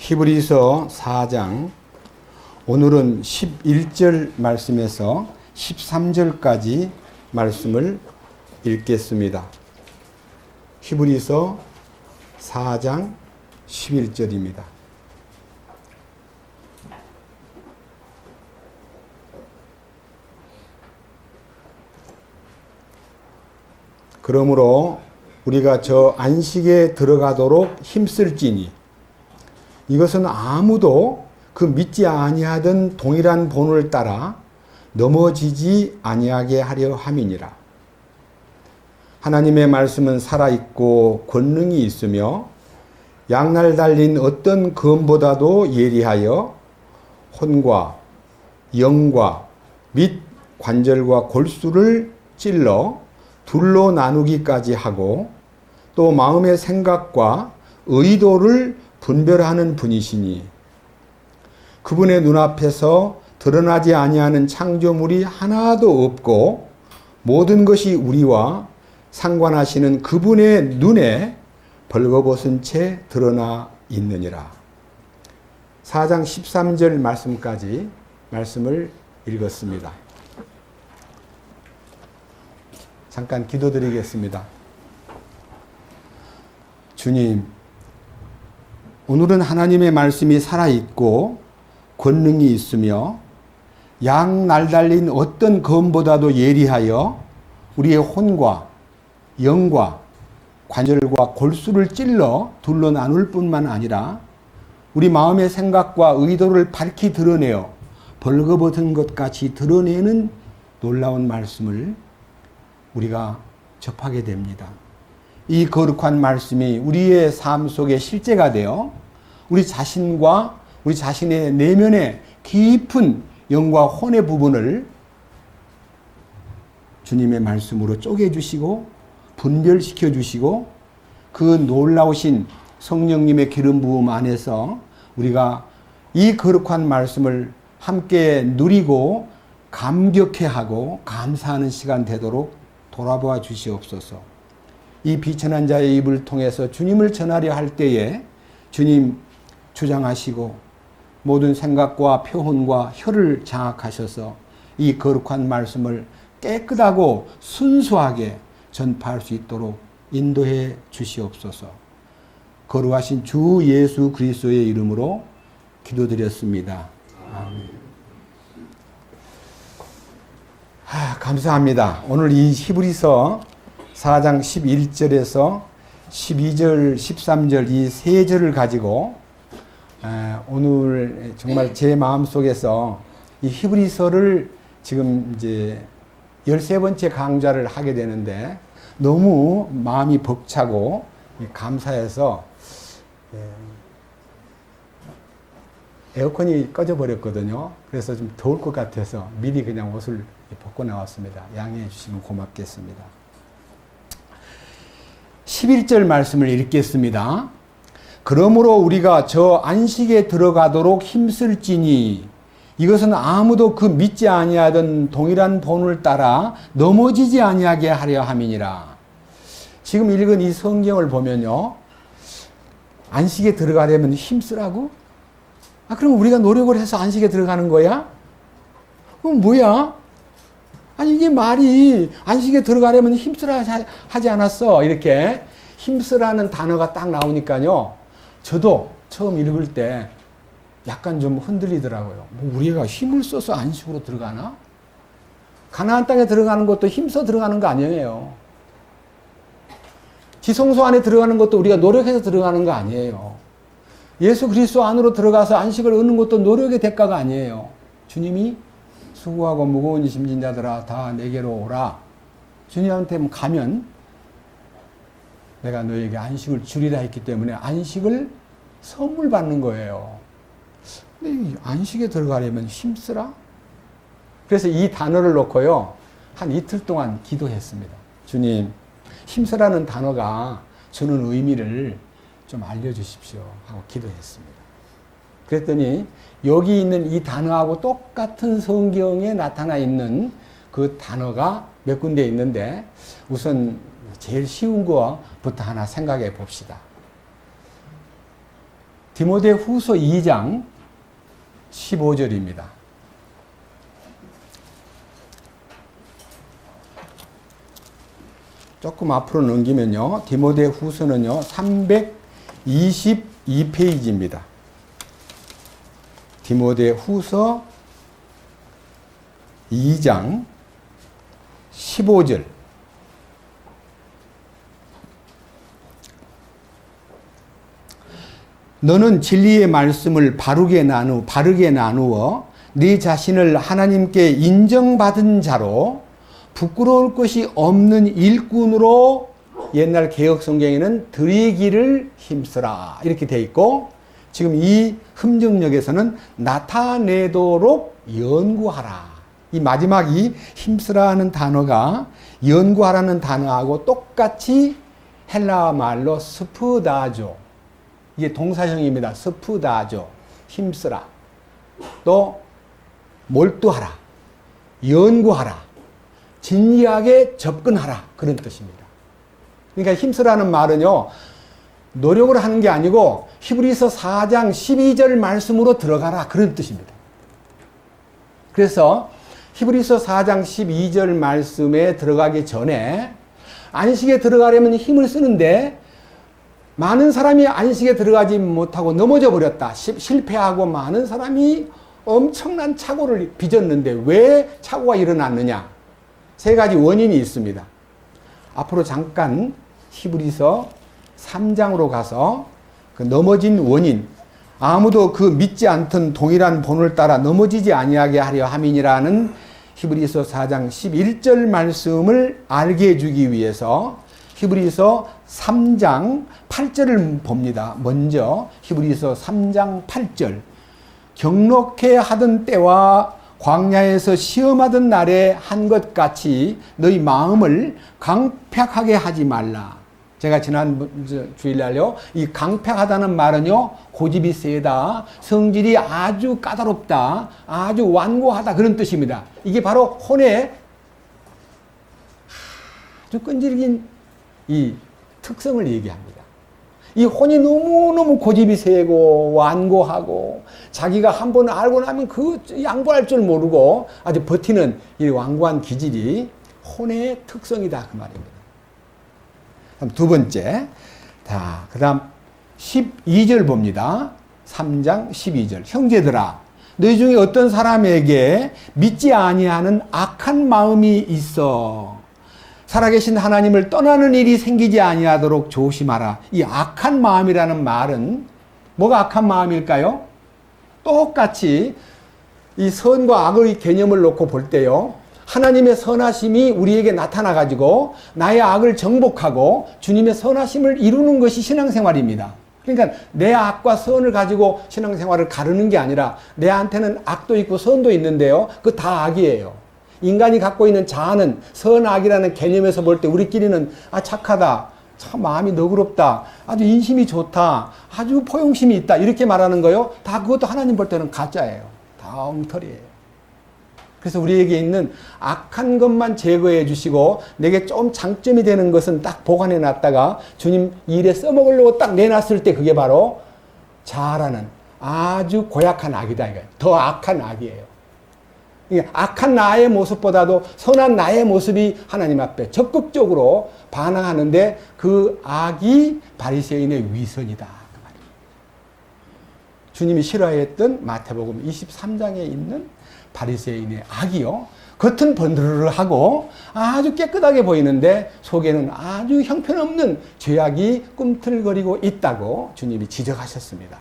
히브리서 4장, 오늘은 11절 말씀에서 13절까지 말씀을 읽겠습니다. 히브리서 4장 11절입니다. 그러므로 우리가 저 안식에 들어가도록 힘쓸지니 이것은 아무도 그 믿지 아니하던 동일한 본을 따라 넘어지지 아니하게 하려 함이니라. 하나님의 말씀은 살아있고 권능이 있으며 양날 달린 어떤 검보다도 예리하여 혼과 영과 및 관절과 골수를 찔러 둘로 나누기까지 하고 또 마음의 생각과 의도를 분별하는 분이시니 그분의 눈앞에서 드러나지 아니하는 창조물이 하나도 없고 모든 것이 우리와 상관하시는 그분의 눈에 벌거벗은 채 드러나 있느니라. 4장 13절 말씀까지 말씀을 읽었습니다. 잠깐 기도드리겠습니다. 주님, 오늘은 하나님의 말씀이 살아있고 권능이 있으며 양 날달린 어떤 검보다도 예리하여 우리의 혼과 영과 관절과 골수를 찔러 둘로 나눌 뿐만 아니라 우리 마음의 생각과 의도를 밝히 드러내어 벌거벗은 것 같이 드러내는 놀라운 말씀을 우리가 접하게 됩니다. 이 거룩한 말씀이 우리의 삶 속에 실제가 되어 우리 자신과 우리 자신의 내면의 깊은 영과 혼의 부분을 주님의 말씀으로 쪼개주시고 분별시켜 주시고 그 놀라우신 성령님의 기름 부음 안에서 우리가 이 거룩한 말씀을 함께 누리고 감격해하고 감사하는 시간 되도록 돌아보아 주시옵소서. 이 비천한 자의 입을 통해서 주님을 전하려 할 때에 주님 주장하시고 모든 생각과 표현과 혀를 장악하셔서 이 거룩한 말씀을 깨끗하고 순수하게 전파할 수 있도록 인도해 주시옵소서. 거룩하신 주 예수 그리스도의 이름으로 기도드렸습니다. 아멘. 감사합니다. 오늘 이 히브리서 4장 11절에서 12절, 13절 이 세 절을 가지고 오늘 정말 제 마음속에서 이 히브리서를 지금 이제 13번째 강좌를 하게 되는데 너무 마음이 벅차고 감사해서 에어컨이 꺼져 버렸거든요. 그래서 좀 더울 것 같아서 미리 그냥 옷을 벗고 나왔습니다. 양해해 주시면 고맙겠습니다. 11절 말씀을 읽겠습니다. 그러므로 우리가 저 안식에 들어가도록 힘쓸지니 이것은 아무도 그 믿지 아니하던 동일한 본을 따라 넘어지지 아니하게 하려 함이니라. 지금 읽은 이 성경을 보면요, 안식에 들어가려면 힘쓰라고? 그럼 우리가 노력을 해서 안식에 들어가는 거야? 그럼 뭐야? 아니 이게 말이 안식에 들어가려면 힘쓰라 하지 않았어. 이렇게 힘쓰라는 단어가 딱 나오니까요, 저도 처음 읽을 때 약간 좀 흔들리더라고요. 뭐 우리가 힘을 써서 안식으로 들어가나? 가나안 땅에 들어가는 것도 힘써 들어가는 거 아니에요. 지성소 안에 들어가는 것도 우리가 노력해서 들어가는 거 아니에요. 예수 그리스도 안으로 들어가서 안식을 얻는 것도 노력의 대가가 아니에요. 주님이 수고하고 무거운 짐진 자들아 다 내게로 오라. 주님한테 가면 내가 너에게 안식을 주리라 했기 때문에 안식을 선물 받는 거예요. 근데 이 안식에 들어가려면 힘쓰라? 그래서 이 단어를 놓고요, 한 이틀 동안 기도했습니다. 주님, 힘쓰라는 단어가 주는 의미를 좀 알려주십시오 하고 기도했습니다. 그랬더니 여기 있는 이 단어하고 똑같은 성경에 나타나 있는 그 단어가 몇 군데 있는데 우선 제일 쉬운 거부터 하나 생각해 봅시다. 디모데후서 2장 15절입니다. 조금 앞으로 넘기면요. 디모데후서는요. 322페이지입니다. 디모데후서 2장 15절. 너는 진리의 말씀을 바르게 나누어 네 자신을 하나님께 인정받은 자로 부끄러울 것이 없는 일꾼으로, 옛날 개혁 성경에는 드리기를 힘쓰라 이렇게 돼 있고, 지금 이 흠정역에서는 나타내도록 연구하라. 이 마지막 이 힘쓰라는 단어가 연구하라는 단어하고 똑같이 헬라어 말로 스푸다조, 이게 동사형입니다. 스푸다조, 힘쓰라. 또 몰두하라, 연구하라, 진지하게 접근하라, 그런 뜻입니다. 그러니까 힘쓰라는 말은요, 노력을 하는 게 아니고 히브리서 4장 12절 말씀으로 들어가라, 그런 뜻입니다. 그래서 히브리서 4장 12절 말씀에 들어가기 전에 안식에 들어가려면 힘을 쓰는데, 많은 사람이 안식에 들어가지 못하고 넘어져 버렸다, 실패하고 많은 사람이 엄청난 착오를 빚었는데 왜 착오가 일어났느냐? 세 가지 원인이 있습니다. 앞으로 잠깐 히브리서 3장으로 가서 그 넘어진 원인, 아무도 그 믿지 않던 동일한 본을 따라 넘어지지 아니하게 하려 함이니라는 히브리서 4장 11절 말씀을 알게 해주기 위해서 히브리서 3장 8절을 봅니다. 먼저 히브리서 3장 8절. 경록해 하던 때와 광야에서 시험하던 날에 한 것 같이 너희 마음을 강팍하게 하지 말라. 제가 지난 주일날요, 이 강팍하다는 말은요, 고집이 세다, 성질이 아주 까다롭다, 아주 완고하다, 그런 뜻입니다. 이게 바로 혼의 아주 끈질긴 이 특성을 얘기합니다. 이 혼이 너무너무 고집이 세고 완고하고, 자기가 한번 알고 나면 그 양보할 줄 모르고 아주 버티는 이 완고한 기질이 혼의 특성이다, 그 말입니다. 그럼 두 번째, 그 다음 12절 봅니다. 3장 12절. 형제들아, 너희 중에 어떤 사람에게 믿지 아니하는 악한 마음이 있어 살아계신 하나님을 떠나는 일이 생기지 아니하도록 조심하라. 이 악한 마음이라는 말은 뭐가 악한 마음일까요? 똑같이 이 선과 악의 개념을 놓고 볼 때요, 하나님의 선하심이 우리에게 나타나가지고 나의 악을 정복하고 주님의 선하심을 이루는 것이 신앙생활입니다. 그러니까 내 악과 선을 가지고 신앙생활을 가르는 게 아니라, 내한테는 악도 있고 선도 있는데요, 그거 다 악이에요. 인간이 갖고 있는 자아는 선악이라는 개념에서 볼 때 우리끼리는 착하다, 참 마음이 너그럽다, 아주 인심이 좋다, 아주 포용심이 있다, 이렇게 말하는 거요, 다 그것도 하나님 볼 때는 가짜예요. 다 엉터리예요. 그래서 우리에게 있는 악한 것만 제거해 주시고 내게 좀 장점이 되는 것은 딱 보관해 놨다가 주님 일에 써먹으려고 딱 내놨을 때 그게 바로 자아라는 아주 고약한 악이다, 이거예요. 더 악한 악이에요. 악한 나의 모습보다도 선한 나의 모습이 하나님 앞에 적극적으로 반항하는데, 그 악이 바리새인의 위선이다, 그 말입니다. 주님이 싫어했던 마태복음 23장에 있는 바리새인의 악이요, 겉은 번드르르하고 아주 깨끗하게 보이는데 속에는 아주 형편없는 죄악이 꿈틀거리고 있다고 주님이 지적하셨습니다.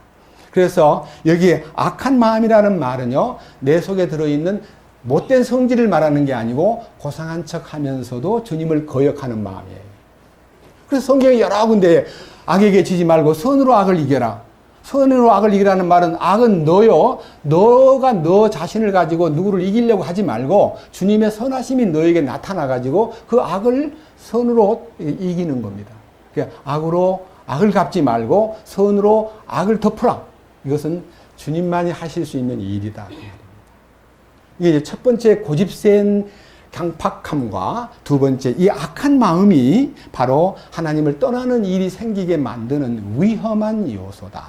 그래서 여기에 악한 마음이라는 말은요, 내 속에 들어있는 못된 성질을 말하는 게 아니고 고상한 척 하면서도 주님을 거역하는 마음이에요. 그래서 성경에 여러 군데 악에게 지지 말고 선으로 악을 이겨라. 선으로 악을 이기라는 말은 악은 너요, 너가 너 자신을 가지고 누구를 이기려고 하지 말고 주님의 선하심이 너에게 나타나가지고 그 악을 선으로 이기는 겁니다. 그러니까 악을 갚지 말고 선으로 악을 덮으라. 이것은 주님만이 하실 수 있는 일이다. 이게 첫 번째 고집센 강팍함과 두 번째 이 악한 마음이 바로 하나님을 떠나는 일이 생기게 만드는 위험한 요소다.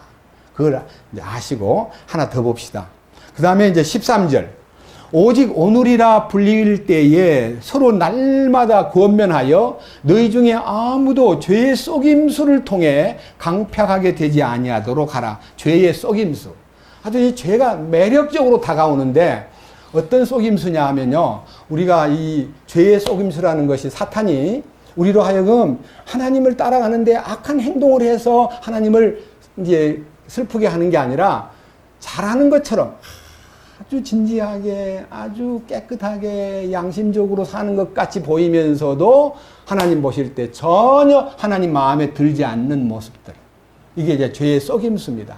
그걸 이제 아시고 하나 더 봅시다. 그 다음에 이제 13절. 오직 오늘이라 불릴 때에 서로 날마다 권면하여 너희 중에 아무도 죄의 속임수를 통해 강팍하게 되지 아니하도록 하라. 죄의 속임수. 아주 이 죄가 매력적으로 다가오는데 어떤 속임수냐 하면요. 우리가 이 죄의 속임수라는 것이 사탄이 우리로 하여금 하나님을 따라가는데 악한 행동을 해서 하나님을 이제 슬프게 하는 게 아니라 잘하는 것처럼 아주 진지하게 아주 깨끗하게 양심적으로 사는 것 같이 보이면서도 하나님 보실 때 전혀 하나님 마음에 들지 않는 모습들. 이게 이제 죄의 속임수입니다.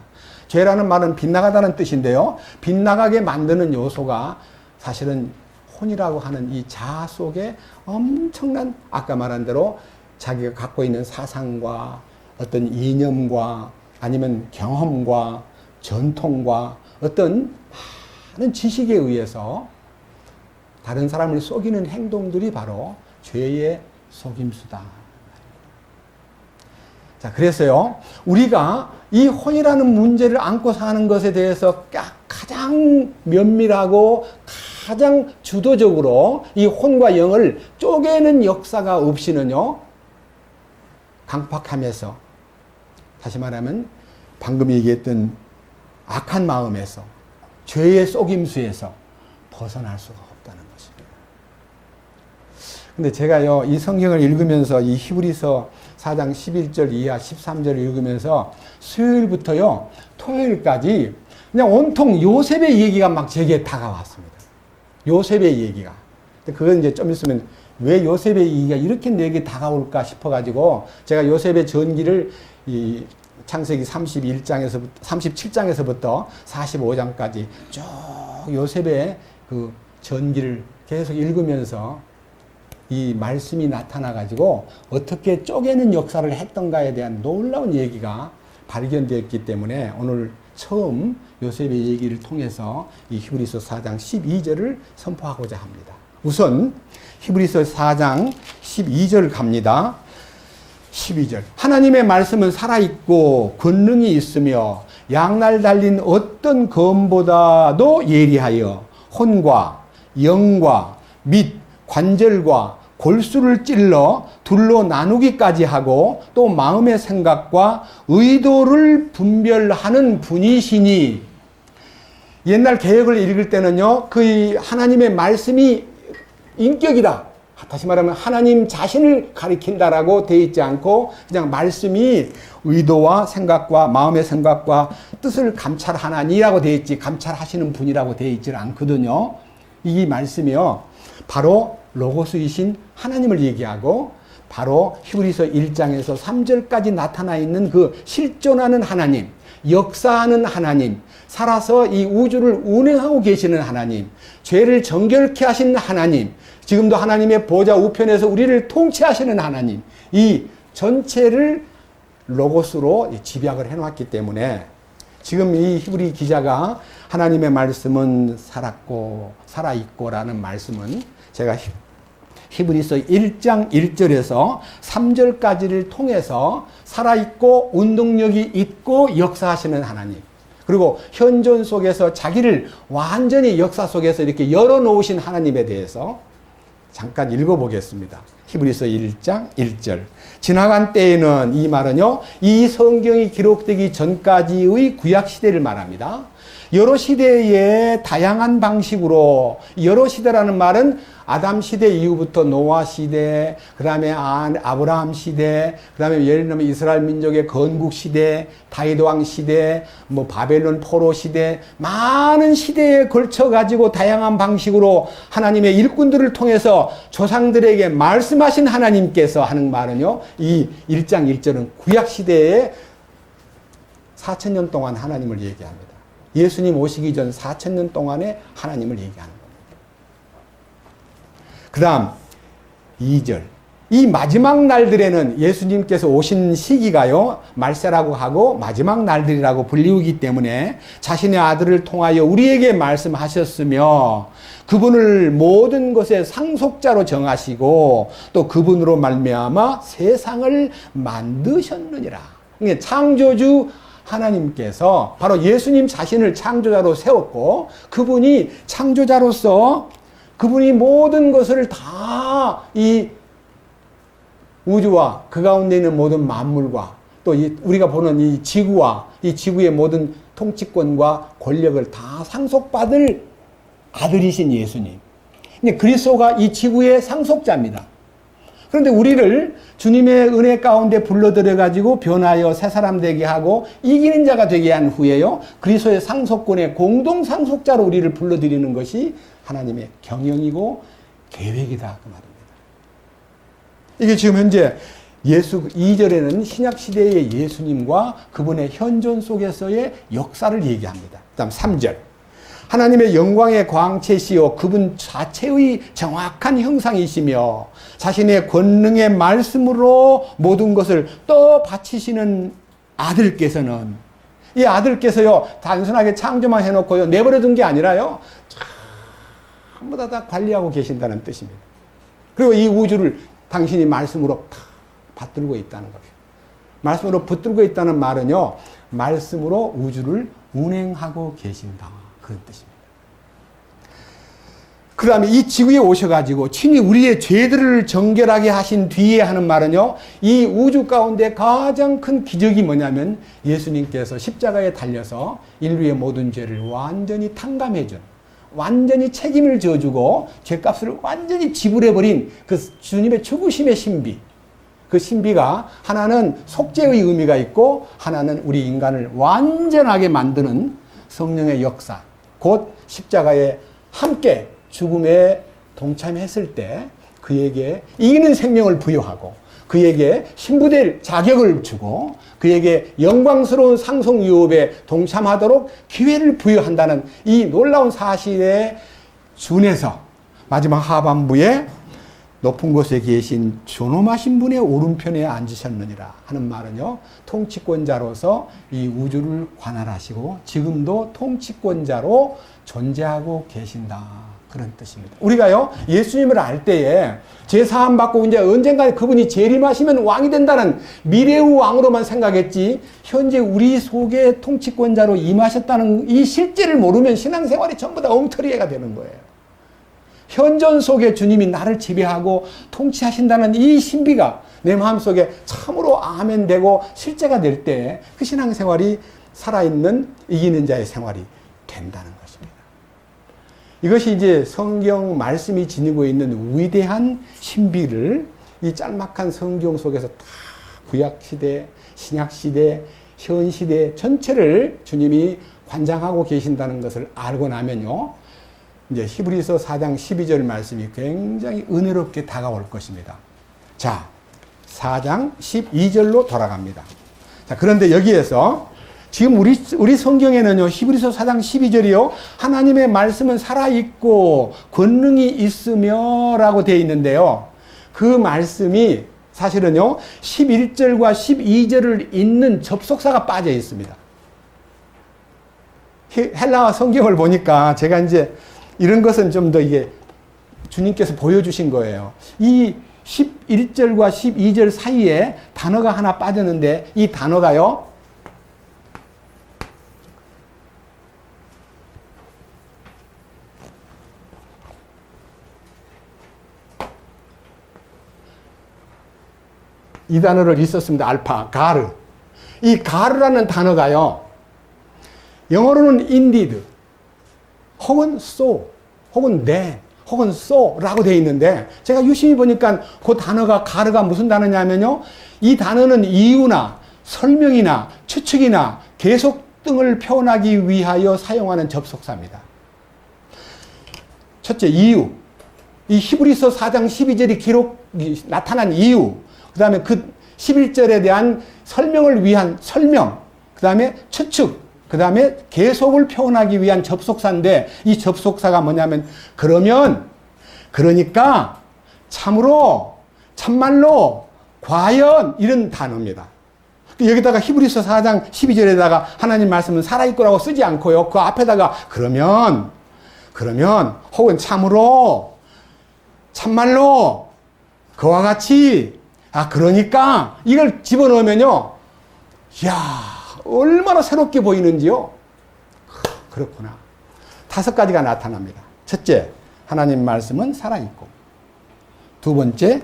죄라는 말은 빗나가다는 뜻인데요. 빗나가게 만드는 요소가 사실은 혼이라고 하는 이 자아 속에 엄청난 아까 말한 대로 자기가 갖고 있는 사상과 어떤 이념과 아니면 경험과 전통과 어떤 많은 지식에 의해서 다른 사람을 속이는 행동들이 바로 죄의 속임수다. 자, 그래서요, 우리가 이 혼이라는 문제를 안고 사는 것에 대해서 가장 면밀하고 가장 주도적으로 이 혼과 영을 쪼개는 역사가 없이는요, 강팍하면서, 다시 말하면 방금 얘기했던 악한 마음에서, 죄의 속임수에서 벗어날 수가 없다는 것입니다. 근데 제가요, 이 성경을 읽으면서 이 히브리서 4장 11절 이하 13절을 읽으면서 수요일부터요, 토요일까지 그냥 온통 요셉의 얘기가 막 제게 다가왔습니다. 요셉의 얘기가. 그건 이제 좀 있으면 왜 요셉의 얘기가 이렇게 내게 다가올까 싶어가지고 제가 요셉의 전기를 이 창세기 37장에서부터 45장까지 쭉 요셉의 그 전기를 계속 읽으면서 이 말씀이 나타나가지고 어떻게 쪼개는 역사를 했던가에 대한 놀라운 얘기가 발견되었기 때문에 오늘 처음 요셉의 얘기를 통해서 이 히브리서 4장 12절을 선포하고자 합니다. 우선 히브리서 4장 12절 갑니다. 12절. 하나님의 말씀은 살아있고 권능이 있으며 양날 달린 어떤 검보다도 예리하여 혼과 영과 및 관절과 골수를 찔러 둘로 나누기까지 하고 또 마음의 생각과 의도를 분별하는 분이시니. 옛날 개역을 읽을 때는요, 그 하나님의 말씀이 인격이다. 다시 말하면 하나님 자신을 가리킨다라고 되어 있지 않고 그냥 말씀이 의도와 생각과 마음의 생각과 뜻을 감찰하나니라고 되어 있지 감찰하시는 분이라고 되어 있지 않거든요. 이 말씀이요, 바로 로고스이신 하나님을 얘기하고 바로 히브리서 1장에서 3절까지 나타나 있는 그 실존하는 하나님, 역사하는 하나님, 살아서 이 우주를 운행하고 계시는 하나님, 죄를 정결케 하시는 하나님, 지금도 하나님의 보좌 우편에서 우리를 통치하시는 하나님, 이 전체를 로고스로 집약을 해놨기 때문에 지금 이 히브리 기자가 하나님의 말씀은 살았고 살아있고라는 말씀은 제가 히브리서 1장 1절에서 3절까지를 통해서 살아있고 운동력이 있고 역사하시는 하나님, 그리고 현존 속에서 자기를 완전히 역사 속에서 이렇게 열어놓으신 하나님에 대해서 잠깐 읽어보겠습니다. 히브리서 1장 1절. 지나간 때에는, 이 말은요, 이 성경이 기록되기 전까지의 구약시대를 말합니다. 여러 시대의 다양한 방식으로, 여러 시대라는 말은 아담 시대 이후부터 노아 시대, 그 다음에 아브라함 시대, 그 다음에 예를 들면 이스라엘 민족의 건국 시대, 다윗 왕 시대, 뭐 바벨론 포로 시대, 많은 시대에 걸쳐 가지고 다양한 방식으로 하나님의 일꾼들을 통해서 조상들에게 말씀하신 하나님께서 하는 말은요, 이 1장 1절은 구약 시대에 4,000년 동안 하나님을 얘기합니다. 예수님 오시기 전 4,000년 동안의 하나님을 얘기하는 겁니다. 그 다음 2절. 이 마지막 날들에는 예수님께서 오신 시기가요, 말세라고 하고 마지막 날들이라고 불리우기 때문에 자신의 아들을 통하여 우리에게 말씀하셨으며 그분을 모든 것의 상속자로 정하시고 또 그분으로 말미암아 세상을 만드셨느니라. 창조주 하나님께서 바로 예수님 자신을 창조자로 세웠고, 그분이 창조자로서 그분이 모든 것을 다 이 우주와 그 가운데 있는 모든 만물과 또 우리가 보는 이 지구와 이 지구의 모든 통치권과 권력을 다 상속받을 아들이신 예수님. 그리스도가 이 지구의 상속자입니다. 그런데 우리를 주님의 은혜 가운데 불러들여가지고 변하여 새 사람 되게 하고 이기는 자가 되게 한 후에요, 그리스도의 상속권의 공동 상속자로 우리를 불러들이는 것이 하나님의 경영이고 계획이다, 그 말입니다. 이게 지금 현재 2절에는 신약시대의 예수님과 그분의 현존 속에서의 역사를 얘기합니다. 그 다음 3절. 하나님의 영광의 광채시요 그분 자체의 정확한 형상이시며 자신의 권능의 말씀으로 모든 것을 또 바치시는 아들께서는, 이 아들께서요 단순하게 창조만 해놓고요 내버려 둔 게 아니라요 전부 다 관리하고 계신다는 뜻입니다. 그리고 이 우주를 당신이 말씀으로 다 받들고 있다는 겁니다. 말씀으로 붙들고 있다는 말은요, 말씀으로 우주를 운행하고 계신다, 그런 뜻입니다. 그 다음에 이 지구에 오셔가지고 친히 우리의 죄들을 정결하게 하신 뒤에 하는 말은요, 이 우주 가운데 가장 큰 기적이 뭐냐면 예수님께서 십자가에 달려서 인류의 모든 죄를 완전히 탕감해준, 완전히 책임을 져주고 죄값을 완전히 지불해버린 그 주님의 죽으심의 신비, 그 신비가 하나는 속죄의 의미가 있고 하나는 우리 인간을 완전하게 만드는 성령의 역사, 곧 십자가에 함께 죽음에 동참했을 때 그에게 이기는 생명을 부여하고 그에게 신부될 자격을 주고 그에게 영광스러운 상속 유업에 동참하도록 기회를 부여한다는 이 놀라운 사실에 준해서 마지막 하반부에 높은 곳에 계신 존엄하신 분의 오른편에 앉으셨느니라 하는 말은요, 통치권자로서 이 우주를 관할하시고 지금도 통치권자로 존재하고 계신다, 그런 뜻입니다. 우리가요 예수님을 알 때에 제사함 받고 이제 언젠가 그분이 재림하시면 왕이 된다는 미래의 왕으로만 생각했지, 현재 우리 속에 통치권자로 임하셨다는 이 실제를 모르면 신앙생활이 전부 다 엉터리가 되는 거예요. 현존 속에 주님이 나를 지배하고 통치하신다는 이 신비가 내 마음속에 참으로 아멘되고 실제가 될 때 그 신앙생활이 살아있는 이기는 자의 생활이 된다는 것입니다. 이것이 이제 성경 말씀이 지니고 있는 위대한 신비를 이 짤막한 성경 속에서 다 구약시대, 신약시대, 현시대 전체를 주님이 관장하고 계신다는 것을 알고 나면요, 이제 히브리서 4장 12절 말씀이 굉장히 은혜롭게 다가올 것입니다. 자, 4장 12절로 돌아갑니다. 자, 그런데 여기에서 지금 우리 성경에는요, 히브리서 4장 12절이요, 하나님의 말씀은 살아있고 권능이 있으며 라고 되어 있는데요, 그 말씀이 사실은요, 11절과 12절을 잇는 접속사가 빠져 있습니다. 헬라어 성경을 보니까 제가 이제 이런 것은 좀 더 이게 주님께서 보여주신 거예요. 이 11절과 12절 사이에 단어가 하나 빠졌는데 이 단어가요, 이 단어를 있었습니다. 알파, 가르. 이 가르라는 단어가요, 영어로는 indeed, 혹은 so, 혹은 네, 혹은 so라고 되어 있는데 제가 유심히 보니까 그 단어가 가르가 무슨 단어냐면요, 이 단어는 이유나 설명이나 추측이나 계속 등을 표현하기 위하여 사용하는 접속사입니다. 첫째, 이유. 이 히브리서 4장 12절이 나타난 이유, 그 다음에 그 11절에 대한 설명을 위한 설명, 그 다음에 추측, 그 다음에 계속을 표현하기 위한 접속사인데 이 접속사가 뭐냐면 그러니까 참으로, 참말로, 과연 이런 단어입니다. 여기다가 히브리서 4장 12절에다가 하나님 말씀은 살아있고라고 쓰지 않고요, 그 앞에다가 그러면 혹은 참으로, 참말로, 그와 같이, 그러니까 이걸 집어넣으면요, 이야, 얼마나 새롭게 보이는지요. 그렇구나. 5가지가 나타납니다. 첫째, 하나님 말씀은 살아있고, 두 번째,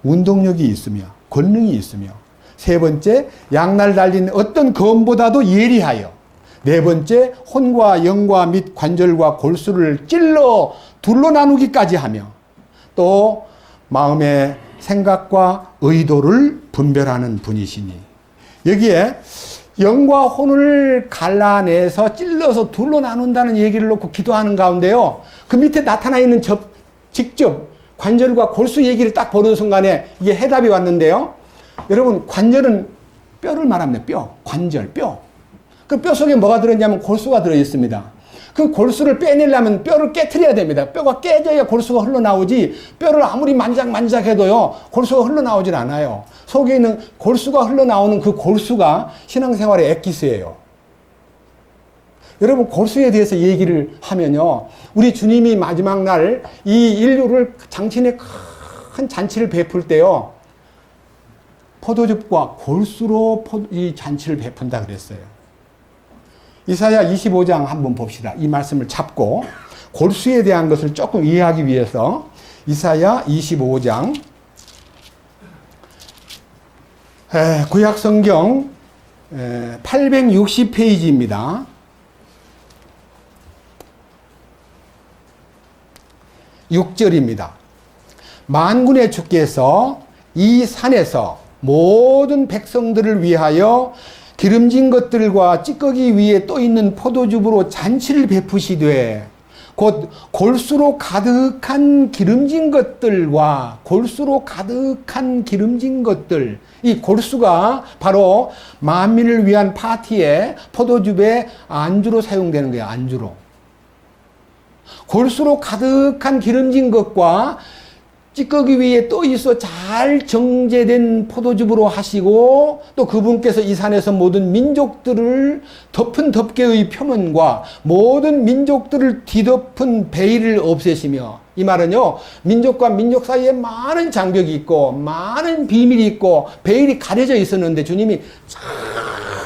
운동력이 있으며 권능이 있으며, 세 번째, 양날 달린 어떤 검보다도 예리하여, 네 번째, 혼과 영과 및 관절과 골수를 찔러 둘로 나누기까지 하며, 또 마음의 생각과 의도를 분별하는 분이시니, 여기에 영과 혼을 갈라내서 찔러서 둘로 나눈다는 얘기를 놓고 기도하는 가운데요, 그 밑에 나타나 있는 직접 관절과 골수 얘기를 딱 보는 순간에 이게 해답이 왔는데요. 여러분, 관절은 뼈를 말합니다. 뼈, 관절, 뼈. 그 뼈 속에 뭐가 들어있냐면 골수가 들어있습니다. 그 골수를 빼내려면 뼈를 깨트려야 됩니다. 뼈가 깨져야 골수가 흘러나오지, 뼈를 아무리 만작해도요, 골수가 흘러나오질 않아요. 속에 있는 골수가 흘러나오는 그 골수가 신앙생활의 엑기스예요. 여러분, 골수에 대해서 얘기를 하면요, 우리 주님이 마지막 날 이 인류를 장신의 큰 잔치를 베풀 때요, 포도즙과 골수로 이 잔치를 베푼다 그랬어요. 이사야 25장 한번 봅시다. 이 말씀을 잡고 골수에 대한 것을 조금 이해하기 위해서 이사야 25장 구약성경 860페이지입니다. 6절입니다. 만군의 주께서 이 산에서 모든 백성들을 위하여 기름진 것들과 찌꺼기 위에 또 있는 포도즙으로 잔치를 베푸시되, 곧 골수로 가득한 기름진 것들과 골수로 가득한 기름진 것들, 이 골수가 바로 만민을 위한 파티에 포도즙의 안주로 사용되는 거예요. 안주로. 골수로 가득한 기름진 것과 찌꺼기 위에 또 있어 잘 정제된 포도즙으로 하시고, 또 그분께서 이 산에서 모든 민족들을 덮은 덮개의 표면과 모든 민족들을 뒤덮은 베일을 없애시며, 이 말은요, 민족과 민족 사이에 많은 장벽이 있고 많은 비밀이 있고 베일이 가려져 있었는데 주님이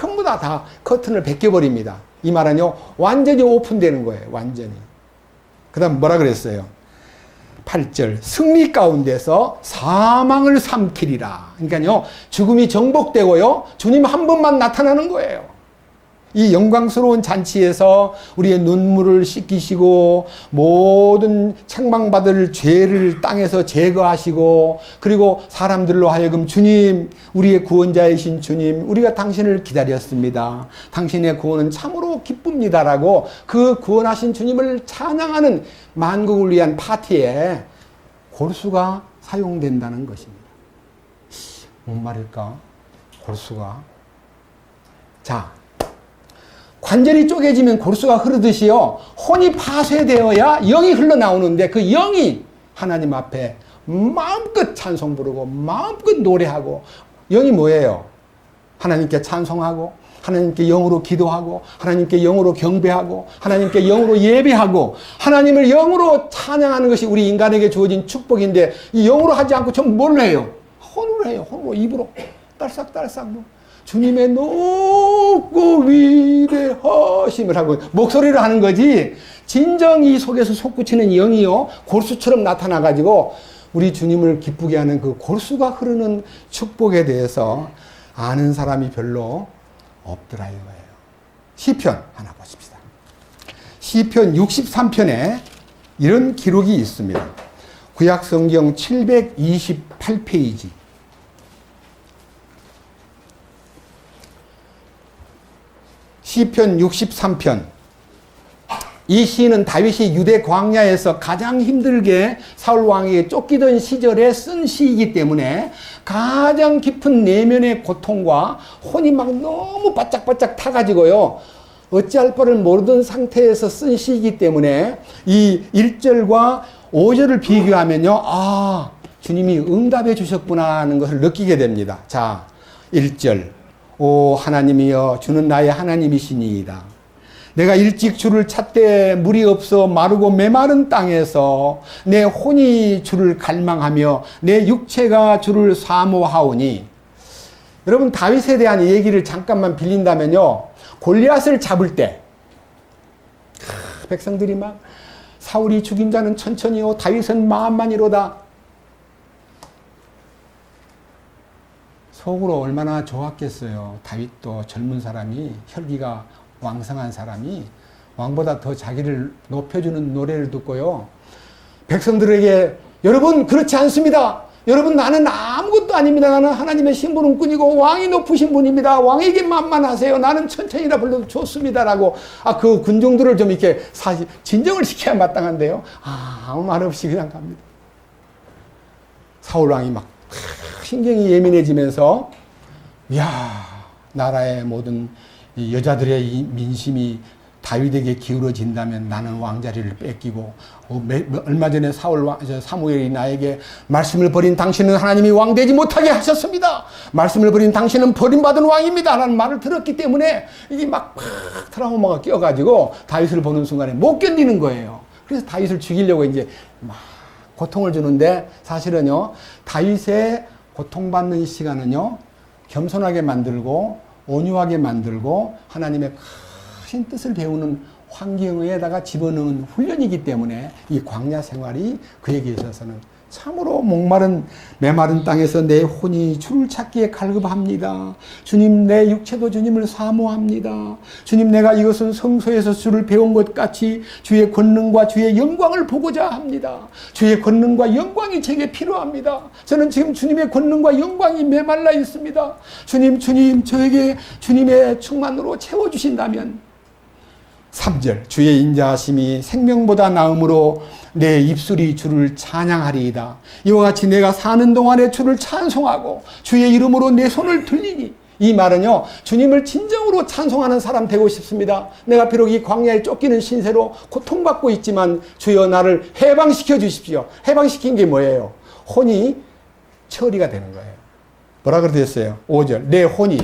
전부 다 커튼을 벗겨버립니다. 이 말은요, 완전히 오픈되는 거예요. 완전히. 그 다음 뭐라 그랬어요? 8절, 승리 가운데서 사망을 삼키리라. 그러니까요, 죽음이 정복되고요, 주님 한 번만 나타나는 거예요. 이 영광스러운 잔치에서 우리의 눈물을 씻기시고 모든 책망받을 죄를 땅에서 제거하시고, 그리고 사람들로 하여금 주님, 우리의 구원자이신 주님, 우리가 당신을 기다렸습니다. 당신의 구원은 참으로 기쁩니다라고 그 구원하신 주님을 찬양하는 만국을 위한 파티에 골수가 사용된다는 것입니다. 뭔 말일까? 골수가. 자, 관절이 쪼개지면 골수가 흐르듯이요, 혼이 파쇄되어야 영이 흘러나오는데, 그 영이 하나님 앞에 마음껏 찬송 부르고 마음껏 노래하고, 영이 뭐예요? 하나님께 찬송하고, 하나님께 영으로 기도하고, 하나님께 영으로 경배하고, 하나님께 영으로 예배하고, 하나님을 영으로 찬양하는 것이 우리 인간에게 주어진 축복인데, 이 영으로 하지 않고 전 뭘 해요? 혼으로 해요. 혼으로, 입으로 딸싹딸싹 주님의 높고 위대하심을 하고 목소리로 하는 거지, 진정 이 속에서 솟구치는 영이요, 골수처럼 나타나가지고 우리 주님을 기쁘게 하는 그 골수가 흐르는 축복에 대해서 아는 사람이 별로 없더라 이거예요. 시편 하나 보십시다. 시편 63편에 이런 기록이 있습니다. 구약성경 728페이지. 시편 63편. 이 시는 다윗이 유대 광야에서 가장 힘들게 사울 왕에게 쫓기던 시절에 쓴 시이기 때문에 가장 깊은 내면의 고통과 혼이 막 너무 바짝바짝 타가지고요, 어찌할 바를 모르던 상태에서 쓴 시이기 때문에 이 1절과 5절을 비교하면요, 아, 주님이 응답해 주셨구나 하는 것을 느끼게 됩니다. 자, 1절. 오 하나님이여, 주는 나의 하나님이시니이다. 내가 일찍 주를 찾되 물이 없어 마르고 메마른 땅에서 내 혼이 주를 갈망하며 내 육체가 주를 사모하오니. 여러분 다윗에 대한 얘기를 잠깐만 빌린다면요. 골리앗을 잡을 때 백성들이 막 사울이 죽인 자는 천천히요 다윗은 마음만이로다. 속으로 얼마나 좋았겠어요. 다윗도 젊은 사람이 혈기가 왕성한 사람이 왕보다 더 자기를 높여주는 노래를 듣고요. 백성들에게 여러분 그렇지 않습니다. 여러분 나는 아무것도 아닙니다. 나는 하나님의 신분은꾼이고 왕이 높으신 분입니다. 왕에게 만만하세요. 나는 천천히나 불러도 좋습니다라고 그 군중들을 좀 이렇게 진정을 시켜야 마땅한데요. 아무 말 없이 그냥 갑니다. 사울 왕이 막 신경이 예민해지면서 나라의 모든 여자들의 민심이 다윗에게 기울어진다면 나는 왕자리를 뺏기고 얼마 전에 사무엘이 나에게 말씀을 버린 당신은 하나님이 왕되지 못하게 하셨습니다. 말씀을 버린 당신은 버림받은 왕입니다. 라는 말을 들었기 때문에 이게 막 트라우마가 끼어가지고 다윗을 보는 순간에 못 견디는 거예요. 그래서 다윗을 죽이려고 이제 막 고통을 주는데 사실은요 다윗의 고통받는 시간은요 겸손하게 만들고 온유하게 만들고 하나님의 큰 뜻을 배우는 환경에다가 집어넣은 훈련이기 때문에 이 광야 생활이 그에게 있어서는 참으로 메마른 땅에서 내 혼이 주를 찾기에 갈급합니다. 주님 내 육체도 주님을 사모합니다. 주님 내가 이것은 성소에서 주를 배운 것 같이 주의 권능과 주의 영광을 보고자 합니다. 주의 권능과 영광이 제게 필요합니다. 저는 지금 주님의 권능과 영광이 메말라 있습니다. 주님 저에게 주님의 충만으로 채워주신다면 3절 주의 인자하심이 생명보다 나음으로 내 입술이 주를 찬양하리이다. 이와 같이 내가 사는 동안에 주를 찬송하고 주의 이름으로 내 손을 들리니 이 말은요 주님을 진정으로 찬송하는 사람 되고 싶습니다. 내가 비록 이 광야에 쫓기는 신세로 고통받고 있지만 주여 나를 해방시켜 주십시오. 해방시킨 게 뭐예요? 혼이 처리가 되는 거예요. 뭐라 그랬어요? 5절 내 혼이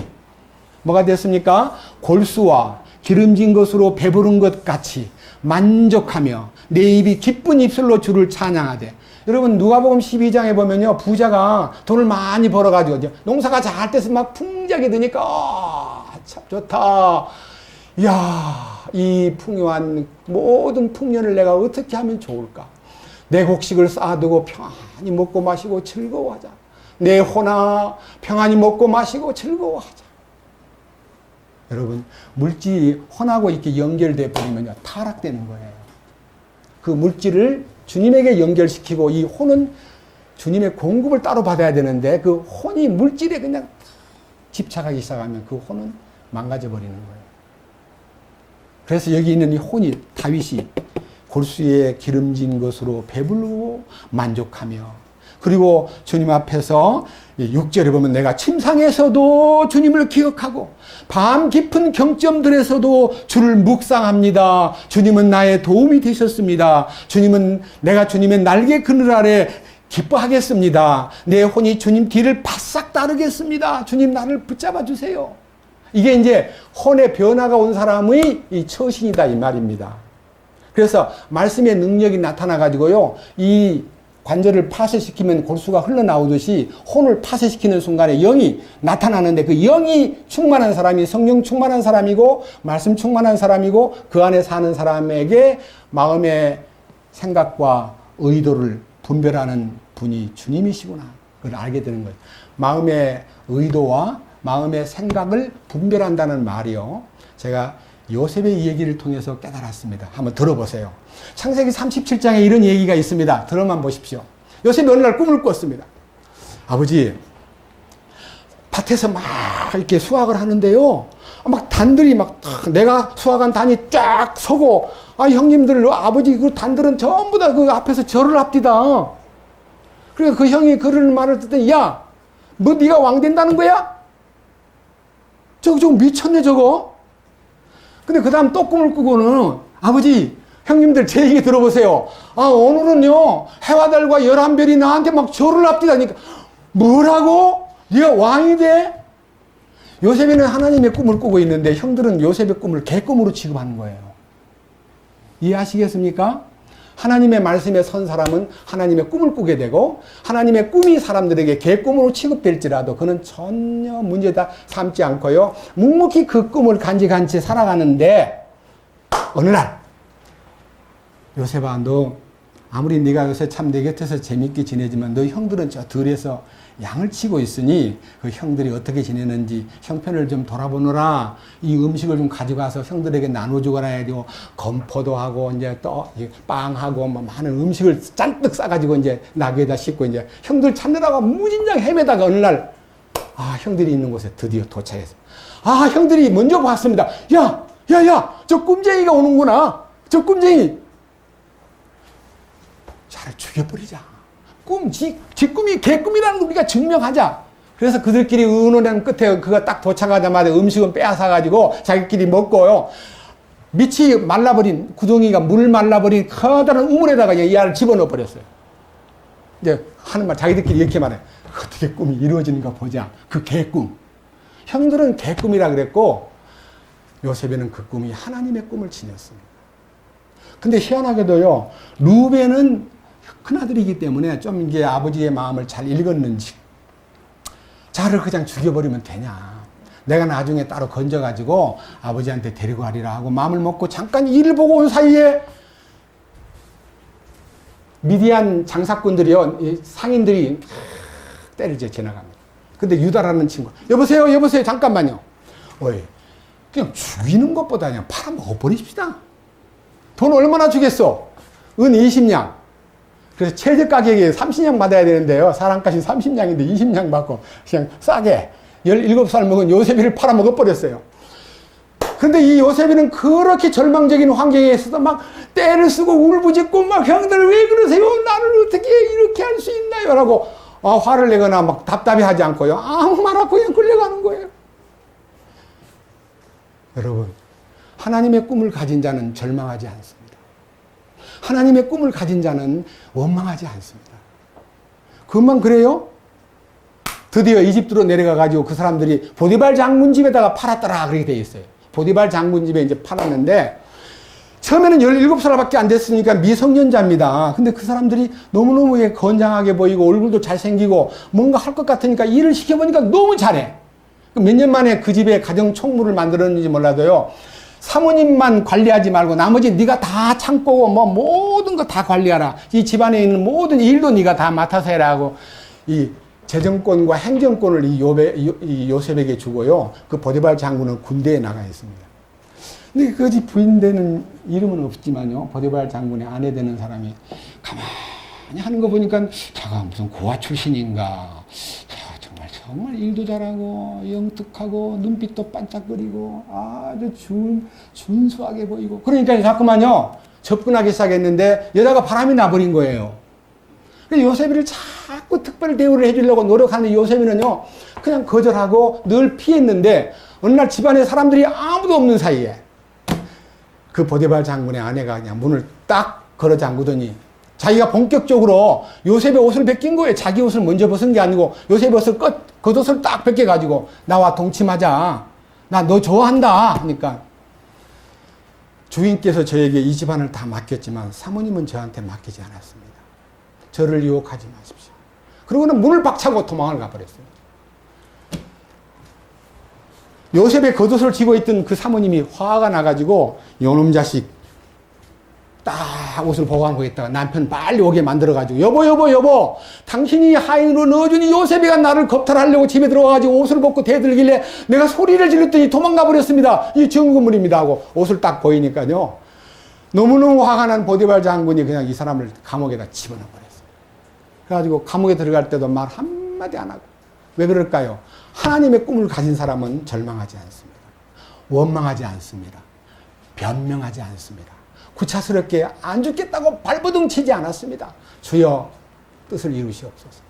뭐가 됐습니까? 골수와 기름진 것으로 배부른 것 같이 만족하며 내 입이 기쁜 입술로 주를 찬양하되. 여러분 누가복음 12장에 보면요 부자가 돈을 많이 벌어가지고 농사가 잘 돼서 막 풍작이 드니까 참 좋다. 이 풍요한 모든 풍년을 내가 어떻게 하면 좋을까? 내 곡식을 쌓아두고 평안히 먹고 마시고 즐거워하자. 내 혼아 평안히 먹고 마시고 즐거워하자. 여러분 물질이 혼하고 이렇게 연결돼 버리면요 타락되는 거예요. 그 물질을 주님에게 연결시키고 이 혼은 주님의 공급을 따로 받아야 되는데 그 혼이 물질에 그냥 집착하기 시작하면 그 혼은 망가져 버리는 거예요. 그래서 여기 있는 이 혼이 다윗이 골수에 기름진 것으로 배부르고 만족하며 그리고 주님 앞에서 6절에 보면 내가 침상에서도 주님을 기억하고 밤 깊은 경점들에서도 주를 묵상합니다. 주님은 나의 도움이 되셨습니다. 내가 주님의 날개 그늘 아래 기뻐하겠습니다. 내 혼이 주님 뒤를 바싹 따르겠습니다. 주님 나를 붙잡아 주세요. 이게 이제 혼의 변화가 온 사람의 이 처신이다 이 말입니다. 그래서 말씀의 능력이 나타나 가지고요 이 관절을 파쇄시키면 골수가 흘러나오듯이 혼을 파쇄시키는 순간에 영이 나타나는데 그 영이 충만한 사람이 성령 충만한 사람이고 말씀 충만한 사람이고 그 안에 사는 사람에게 마음의 생각과 의도를 분별하는 분이 주님이시구나. 그걸 알게 되는 거예요. 마음의 의도와 마음의 생각을 분별한다는 말이요. 제가 요셉의 이 얘기를 통해서 깨달았습니다. 한번 들어보세요. 창세기 37장에 이런 얘기가 있습니다. 들어만 보십시오. 요셉이 어느 날 꿈을 꿨습니다. 아버지, 밭에서 막 이렇게 수확을 하는데요. 막 단들이 내가 수확한 단이 쫙 서고, 형님들, 아버지, 그 단들은 전부 다 그 앞에서 절을 합디다. 그러니까 그 형이 그런 말을 듣더니, 야, 뭐 네가 왕 된다는 거야? 저거 미쳤네, 저거? 근데 그 다음 또 꿈을 꾸고는 아버지 형님들 제 얘기 들어보세요. 오늘은요 해와 달과 11별이 나한테 막 절을 합디다니까. 뭐라고? 네가 왕이 돼? 요셉이는 하나님의 꿈을 꾸고 있는데 형들은 요셉의 꿈을 개꿈으로 취급하는 거예요. 이해하시겠습니까? 하나님의 말씀에 선 사람은 하나님의 꿈을 꾸게 되고 하나님의 꿈이 사람들에게 개꿈으로 취급될지라도 그는 전혀 문제다 삼지 않고요. 묵묵히 그 꿈을 간직한 채 살아가는데 어느 날 요셉아 너 아무리 네가 요새 참 내 곁에서 재밌게 지내지만 너 형들은 저 들에서 양을 치고 있으니 그 형들이 어떻게 지내는지 형편을 좀 돌아보느라 이 음식을 좀 가져가서 형들에게 나눠주거나 해야 되고 건포도 하고 이제 또 빵하고 뭐 많은 음식을 잔뜩 싸가지고 이제 나귀에다 싣고 이제 형들 찾느라고 무진장 헤매다가 어느 날 형들이 있는 곳에 드디어 도착했어. 형들이 먼저 봤습니다. 야 저 꿈쟁이가 오는구나. 저 꿈쟁이 잘 죽여버리자. 지 꿈이 개꿈이라는 걸 우리가 증명하자. 그래서 그들끼리 의논한 끝에 그가 딱 도착하자마자 음식은 빼앗아가지고 자기끼리 먹고요. 밑이 말라버린, 구덩이가 물 말라버린 커다란 우물에다가 이 알을 집어넣어 버렸어요. 이제 하는 말, 자기들끼리 이렇게 말해. 어떻게 꿈이 이루어지는가 보자. 그 개꿈. 형들은 개꿈이라 그랬고, 요셉에는 그 꿈이 하나님의 꿈을 지녔습니다. 근데 희한하게도요, 루벤은 큰아들이기 때문에 좀 이게 아버지의 마음을 잘 읽었는지, 자를 그냥 죽여버리면 되냐. 내가 나중에 따로 건져가지고 아버지한테 데리고 가리라 하고 마음을 먹고 잠깐 일을 보고 온 사이에 미디안 장사꾼들이요, 상인들이 때리죠, 지나갑니다. 근데 유다라는 친구, 여보세요, 잠깐만요. 어이, 그냥 죽이는 것보다 그냥 팔아먹어버립시다. 돈 얼마나 주겠어? 은 20냥. 그래서 최저 가격에 30냥 받아야 되는데요. 사람값이 30냥인데 20냥 받고 그냥 싸게 17살 먹은 요셉이를 팔아먹어버렸어요. 그런데 이 요셉이는 그렇게 절망적인 환경에 있어서 막 떼를 쓰고 울부짖고 막 형들 왜 그러세요? 나를 어떻게 이렇게 할 수 있나요? 라고 화를 내거나 막 답답해하지 않고요. 아무 말 없고 그냥 끌려가는 거예요. 여러분, 하나님의 꿈을 가진 자는 절망하지 않습니다. 하나님의 꿈을 가진 자는 원망하지 않습니다. 그것만 그래요? 드디어 이집트로 내려가가지고 그 사람들이 보디발 장군 집에다가 팔았더라 그렇게 돼 있어요. 보디발 장군 집에 이제 팔았는데 처음에는 17살밖에 안 됐으니까 미성년자입니다. 근데 그 사람들이 너무너무 건장하게 보이고 얼굴도 잘생기고 뭔가 할 것 같으니까 일을 시켜보니까 너무 잘해. 몇 년 만에 그 집에 가정 총무를 만들었는지 몰라도요. 사모님만 관리하지 말고 나머지 네가 다 참고 뭐 모든 거 다 관리하라. 이 집안에 있는 모든 일도 네가 다 맡아서 해라 하고 이 재정권과 행정권을 이 요셉에게 주고요. 그 보디발 장군은 군대에 나가 있습니다. 근데 그 집 부인 되는 이름은 없지만요. 보디발 장군의 아내 되는 사람이 가만히 하는 거 보니까 자가 무슨 고아 출신인가. 정말 일도 잘하고 영특하고 눈빛도 반짝거리고 아주 준수하게 보이고 그러니까 자꾸만요 접근하기 시작했는데 여자가 바람이 나버린 거예요. 요셉이를 자꾸 특별 대우를 해주려고 노력하는 요셉이는요 그냥 거절하고 늘 피했는데 어느 날 집안에 사람들이 아무도 없는 사이에 그 보디발 장군의 아내가 그냥 문을 딱 걸어 잠그더니 자기가 본격적으로 요셉의 옷을 벗긴 거예요. 자기 옷을 먼저 벗은 게 아니고 요셉의 옷을 겉옷을 딱 벗겨가지고 나와 동침하자. 나 너 좋아한다. 하니까 주인께서 저에게 이 집안을 다 맡겼지만 사모님은 저한테 맡기지 않았습니다. 저를 유혹하지 마십시오. 그러고는 문을 박차고 도망을 가버렸어요. 요셉의 겉옷을 쥐고 있던 그 사모님이 화가 나가지고 요놈 자식 딱 옷을 보관하고 있다가 남편 빨리 오게 만들어가지고 여보 당신이 하인으로 넣어주니 요셉이가 나를 겁탈하려고 집에 들어와가지고 옷을 벗고 대들길래 내가 소리를 질렀더니 도망가 버렸습니다. 이 증거물입니다 하고 옷을 딱 보이니까요 너무너무 화가 난 보디발 장군이 그냥 이 사람을 감옥에다 집어넣어 버렸어요. 그래가지고 감옥에 들어갈 때도 말 한마디 안 하고. 왜 그럴까요? 하나님의 꿈을 가진 사람은 절망하지 않습니다. 원망하지 않습니다. 변명하지 않습니다. 구차스럽게 안 죽겠다고 발버둥 치지 않았습니다. 주여 뜻을 이루시옵소서.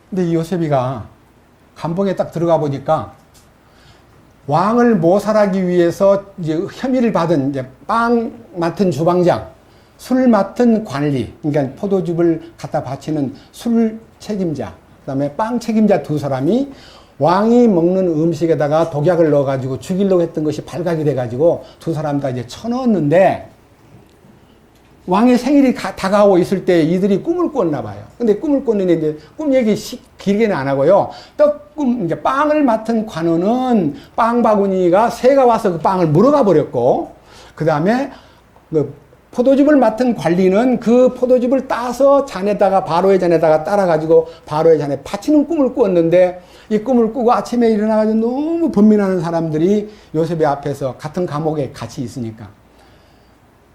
근데 이 요셉이가 감봉에 딱 들어가 보니까 왕을 모살하기 위해서 이제 혐의를 받은 이제 빵 맡은 주방장, 술 맡은 관리, 그러니까 포도즙을 갖다 바치는 술 책임자, 그 다음에 빵 책임자 두 사람이 왕이 먹는 음식에다가 독약을 넣어가지고 죽이려고 했던 것이 발각이 돼가지고 두 사람 다 이제 쳐넣었는데 왕의 생일이 다가오고 있을 때 이들이 꿈을 꿨나 봐요. 근데 꿈을 꿨는데 이제 꿈 얘기 길게는 안 하고요. 이제 빵을 맡은 관원은 빵 바구니가 새가 와서 그 빵을 물어가 버렸고, 그 다음에 그 포도즙을 맡은 관리는 그 포도즙을 따서 잔에다가, 바로의 잔에다가 따라가지고 바로의 잔에 바치는 꿈을 꾸었는데, 이 꿈을 꾸고 아침에 일어나가지고 너무 번민하는 사람들이 요셉의 앞에서 같은 감옥에 같이 있으니까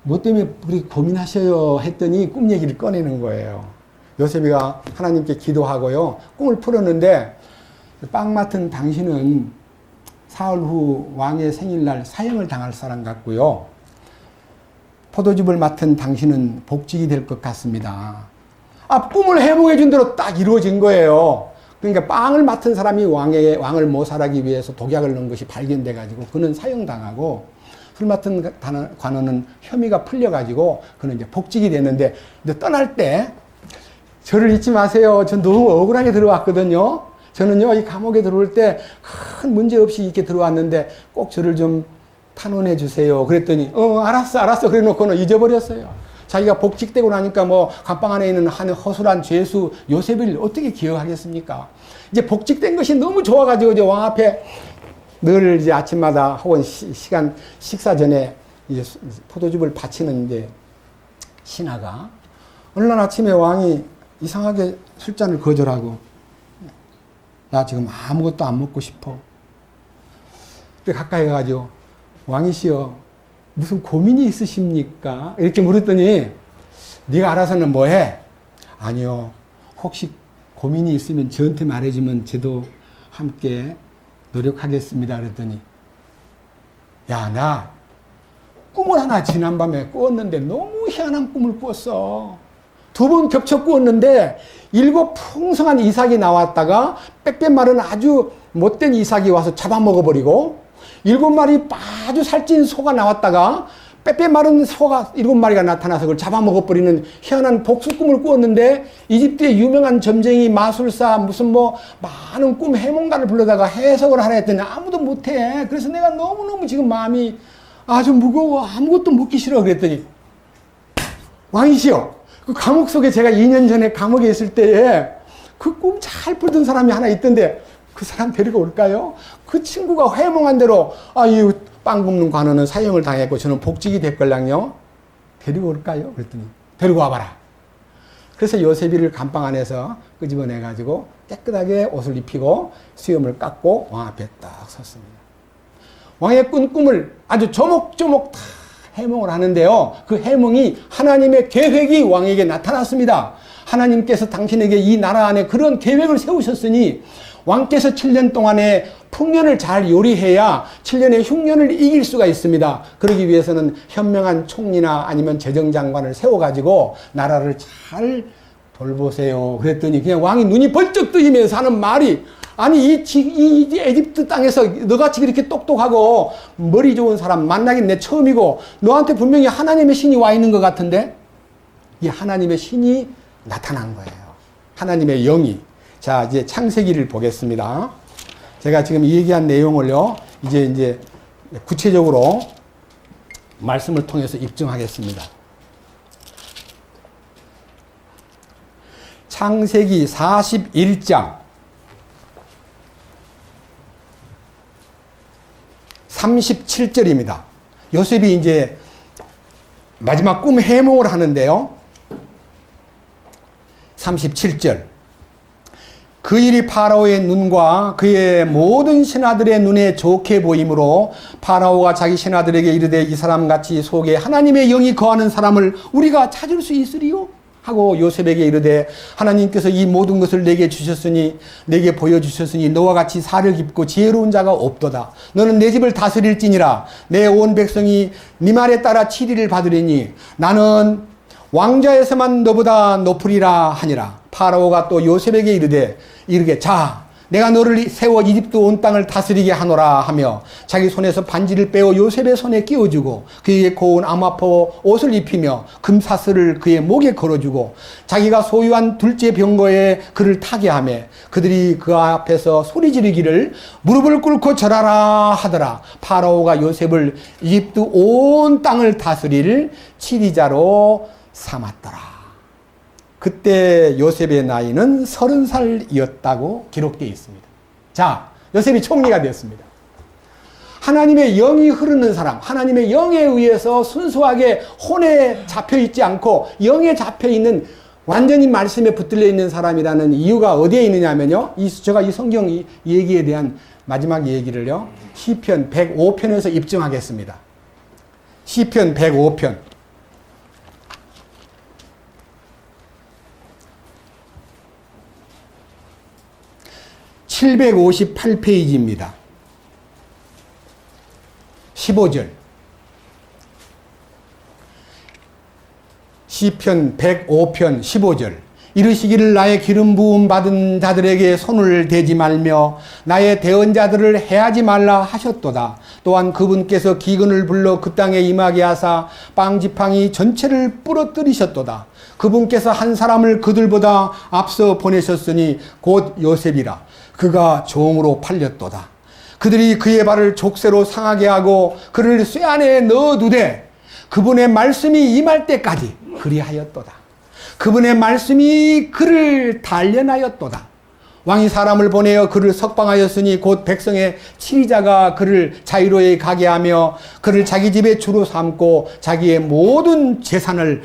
뭐 때문에 우리 고민하셔요 했더니 꿈 얘기를 꺼내는 거예요. 요셉이가 하나님께 기도하고요, 꿈을 풀었는데, 빵 맡은 당신은 사흘 후 왕의 생일날 사형을 당할 사람 같고요, 포도즙을 맡은 당신은 복직이 될 것 같습니다. 꿈을 해몽해 준 대로 딱 이루어진 거예요. 그러니까 빵을 맡은 사람이 왕을 모살하기 위해서 독약을 넣은 것이 발견돼가지고 그는 사형당하고, 술 맡은 관원은 혐의가 풀려가지고 그는 이제 복직이 됐는데, 근데 떠날 때 저를 잊지 마세요. 전 너무 억울하게 들어왔거든요. 저는요, 이 감옥에 들어올 때 큰 문제 없이 이렇게 들어왔는데 꼭 저를 좀 탄원해 주세요. 그랬더니 알았어 그래 놓고는 잊어버렸어요. 자기가 복직되고 나니까 뭐 감방 안에 있는 한 허술한 죄수 요셉을 어떻게 기억하겠습니까? 이제 복직된 것이 너무 좋아가지고 이제 왕 앞에 늘 이제 아침마다 혹은 식사 전에 이제 포도즙을 바치는 이제 신하가, 어느 날 아침에 왕이 이상하게 술잔을 거절하고, 나 지금 아무것도 안 먹고 싶어. 그래 가까이 가가지고, 왕이시여 무슨 고민이 있으십니까? 이렇게 물었더니, 네가 알아서는 뭐해? 아니요, 혹시 고민이 있으면 저한테 말해주면 저도 함께 노력하겠습니다. 그랬더니, 야, 나 꿈을 하나 지난밤에 꾸었는데 너무 희한한 꿈을 꾸었어. 2번 겹쳐 꾸었는데 7 풍성한 이삭이 나왔다가 빽빽 마른 아주 못된 이삭이 와서 잡아먹어버리고, 7마리 아주 살찐 소가 나왔다가 빼빼 마른 소가 7마리가 나타나서 그걸 잡아먹어버리는 희한한 복수꿈을 꾸었는데, 이집트의 유명한 점쟁이, 마술사, 무슨 뭐 많은 꿈 해몽가를 불러다가 해석을 하라 했더니 아무도 못해. 그래서 내가 너무너무 지금 마음이 아주 무거워. 아무것도 먹기 싫어. 그랬더니, 왕이시여, 그 감옥 속에 제가 2년 전에 감옥에 있을 때에 그 꿈 잘 풀던 사람이 하나 있던데 그 사람 데리고 올까요? 그 친구가 해몽한 대로 이 빵 굽는 관원은 사형을 당했고 저는 복직이 됐걸랑요. 데리고 올까요? 그랬더니 데리고 와봐라. 그래서 요셉이를 감방 안에서 끄집어내가지고 깨끗하게 옷을 입히고 수염을 깎고 왕 앞에 딱 섰습니다. 왕의 꾼 꿈을 아주 조목조목 다 해몽을 하는데요. 그 해몽이 하나님의 계획이 왕에게 나타났습니다. 하나님께서 당신에게 이 나라 안에 그런 계획을 세우셨으니 왕께서 7년 동안에 풍년을 잘 요리해야 7년의 흉년을 이길 수가 있습니다. 그러기 위해서는 현명한 총리나 아니면 재정장관을 세워가지고 나라를 잘 돌보세요. 그랬더니 그냥 왕이 눈이 번쩍 뜨이면서 하는 말이, 아니 이 에집트 땅에서 너같이 그렇게 똑똑하고 머리 좋은 사람 만나긴 내 처음이고 너한테 분명히 하나님의 신이 와 있는 것 같은데, 이 하나님의 신이 나타난 거예요. 하나님의 영이. 자, 이제 창세기를 보겠습니다. 제가 지금 이 얘기한 내용을요, 이제 구체적으로 말씀을 통해서 입증하겠습니다. 창세기 41장 37절입니다. 요셉이 이제 마지막 꿈 해몽을 하는데요. 37절. 그 일이 파라오의 눈과 그의 모든 신하들의 눈에 좋게 보이므로 파라오가 자기 신하들에게 이르되 이 사람같이 속에 하나님의 영이 거하는 사람을 우리가 찾을 수 있으리요? 하고 요셉에게 이르되 하나님께서 이 모든 것을 내게 주셨으니 내게 보여주셨으니 너와 같이 사려 깊고 지혜로운 자가 없도다. 너는 내 집을 다스릴지니라. 내 온 백성이 네 말에 따라 치리를 받으리니 나는 왕자에서만 너보다 높으리라 하니라. 파라오가 또 요셉에게 이르게 자 내가 너를 세워 이집트 온 땅을 다스리게 하노라 하며 자기 손에서 반지를 빼어 요셉의 손에 끼워주고 그에게 고운 암화포 옷을 입히며 금사슬을 그의 목에 걸어주고 자기가 소유한 둘째 병거에 그를 타게 하며 그들이 그 앞에서 소리 지르기를 무릎을 꿇고 절하라 하더라. 파라오가 요셉을 이집트 온 땅을 다스릴 치리자로 삼았더라. 그때 요셉의 나이는 30살이었다고 기록되어 있습니다. 자, 요셉이 총리가 되었습니다. 하나님의 영이 흐르는 사람, 하나님의 영에 의해서 순수하게 혼에 잡혀있지 않고 영에 잡혀있는 완전히 말씀에 붙들려 있는 사람이라는 이유가 어디에 있느냐면요. 제가 이 성경 얘기에 대한 마지막 얘기를요. 시편 105편에서 입증하겠습니다. 시편 105편. 758페이지입니다. 15절. 시편 105편 15절. 이르시기를 나의 기름 부음 받은 자들에게 손을 대지 말며 나의 대언자들을 해하지 말라 하셨도다. 또한 그분께서 기근을 불러 그 땅에 임하게 하사 빵 지팡이 전체를 부러뜨리셨도다. 그분께서 한 사람을 그들보다 앞서 보내셨으니 곧 요셉이라. 그가 종으로 팔렸도다. 그들이 그의 발을 족쇄로 상하게 하고 그를 쇠 안에 넣어두되 그분의 말씀이 임할 때까지 그리하였도다. 그분의 말씀이 그를 단련하였도다. 왕이 사람을 보내어 그를 석방하였으니 곧 백성의 치리자가 그를 자유로에 가게 하며 그를 자기 집의 주로 삼고 자기의 모든 재산을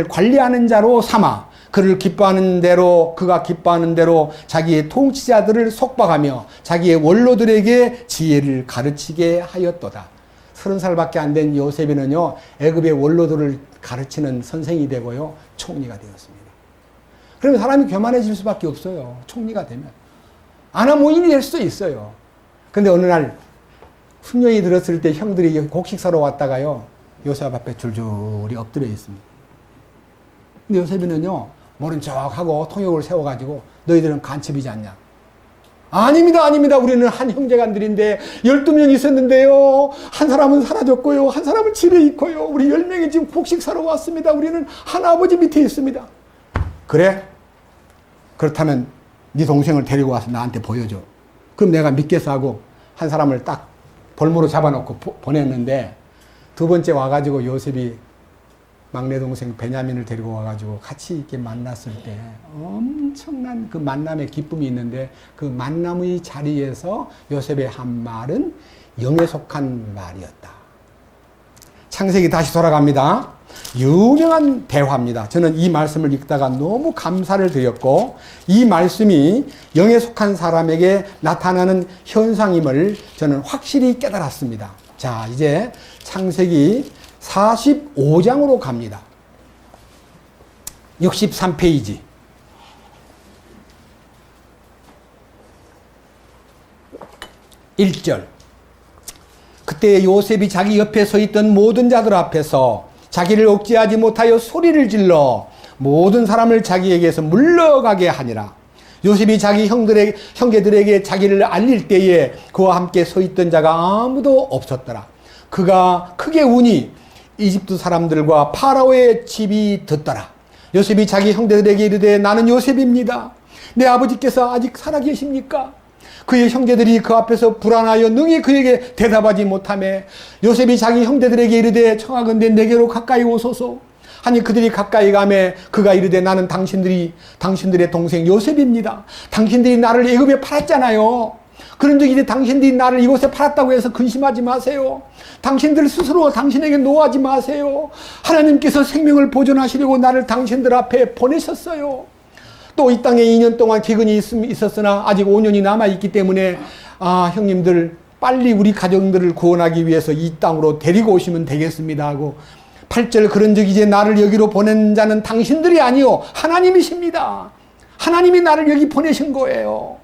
관리하는 자로 삼아 그를 기뻐하는 대로 그가 기뻐하는 대로 자기의 통치자들을 속박하며 자기의 원로들에게 지혜를 가르치게 하였도다. 30살밖에 안 된 요셉이는요, 애굽의 원로들을 가르치는 선생이 되고요, 총리가 되었습니다. 그러면 사람이 교만해질 수밖에 없어요. 총리가 되면. 아나무인이 될 수도 있어요. 근데 어느 날 훈련이 들었을 때 형들이 곡식 사러 왔다가요, 요셉 앞에 줄줄이 엎드려 있습니다. 근데 요셉이는요, 모른 척하고 통역을 세워가지고 너희들은 간첩이지 않냐? 아닙니다, 아닙니다. 우리는 한 형제간들인데 12명 있었는데요. 한 사람은 사라졌고요. 한 사람은 집에 있고요. 우리 10명이 지금 곡식 사러 왔습니다. 우리는 한 아버지 밑에 있습니다. 그래? 그렇다면 네 동생을 데리고 와서 나한테 보여줘. 그럼 내가 믿겠어 하고 한 사람을 딱 볼모로 잡아놓고 보냈는데 두 번째 와가지고 요셉이 막내 동생 베냐민을 데리고 와가지고 같이 이렇게 만났을 때 엄청난 그 만남의 기쁨이 있는데 그 만남의 자리에서 요셉의 한 말은 영에 속한 말이었다. 창세기 다시 돌아갑니다. 유명한 대화입니다. 저는 이 말씀을 읽다가 너무 감사를 드렸고 이 말씀이 영에 속한 사람에게 나타나는 현상임을 저는 확실히 깨달았습니다. 자, 이제 창세기 45장으로 갑니다. 63페이지. 1절. 그때 요셉이 자기 옆에 서 있던 모든 자들 앞에서 자기를 억제하지 못하여 소리를 질러 모든 사람을 자기에게서 물러가게 하니라. 요셉이 자기 형제들에게 자기를 알릴 때에 그와 함께 서 있던 자가 아무도 없었더라. 그가 크게 우니 이집트 사람들과 파라오의 집이 듣더라. 요셉이 자기 형제들에게 이르되 나는 요셉입니다. 내 아버지께서 아직 살아계십니까? 그의 형제들이 그 앞에서 불안하여 능히 그에게 대답하지 못하매 요셉이 자기 형제들에게 이르되 청하건대 내게로 가까이 오소서 하니 그들이 가까이 가매 그가 이르되 나는 당신들의 동생 요셉입니다. 당신들이 나를 애굽에 팔았잖아요. 그런즉 이제 당신들이 나를 이곳에 팔았다고 해서 근심하지 마세요. 당신들 스스로 당신에게 노하지 마세요. 하나님께서 생명을 보존하시려고 나를 당신들 앞에 보내셨어요. 또 이 땅에 2년 동안 기근이 있었으나 아직 5년이 남아있기 때문에 형님들 빨리 우리 가정들을 구원하기 위해서 이 땅으로 데리고 오시면 되겠습니다 하고 8절 그런즉 이제 나를 여기로 보낸 자는 당신들이 아니요 하나님이십니다. 하나님이 나를 여기 보내신 거예요.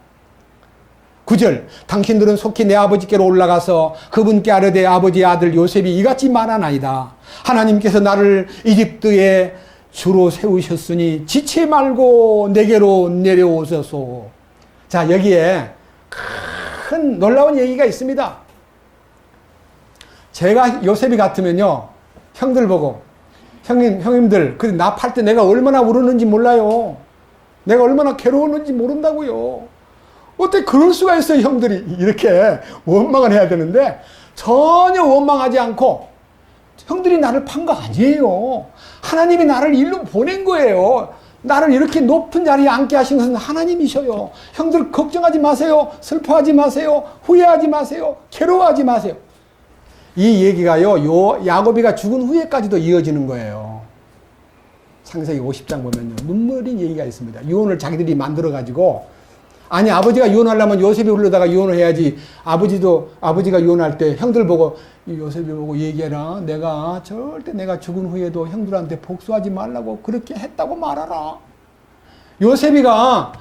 9절 당신들은 속히 내 아버지께로 올라가서 그분께 아뢰되 아버지의 아들 요셉이 이같이 말하나이다. 하나님께서 나를 이집트에 주로 세우셨으니 지체 말고 내게로 내려오소서. 자, 여기에 큰 놀라운 얘기가 있습니다. 제가 요셉이 같으면요, 형들 보고, 형님들, 나 팔 때 내가 얼마나 울었는지 몰라요. 내가 얼마나 괴로웠는지 모른다고요. 어떻게 그럴 수가 있어요, 형들이. 이렇게 원망을 해야 되는데, 전혀 원망하지 않고, 형들이 나를 판 거 아니에요. 하나님이 나를 일로 보낸 거예요. 나를 이렇게 높은 자리에 앉게 하신 것은 하나님이셔요. 형들 걱정하지 마세요. 슬퍼하지 마세요. 후회하지 마세요. 괴로워하지 마세요. 이 얘기가요, 야곱이가 죽은 후에까지도 이어지는 거예요. 창세기 50장 보면요, 눈물인 얘기가 있습니다. 유언을 자기들이 만들어가지고, 아니, 아버지가 유언하려면 요셉이 흘러다가 유언을 해야지. 아버지가 유언할 때 형들 보고, 요셉이 보고 얘기해라. 절대 내가 죽은 후에도 형들한테 복수하지 말라고 그렇게 했다고 말하라. 요셉이가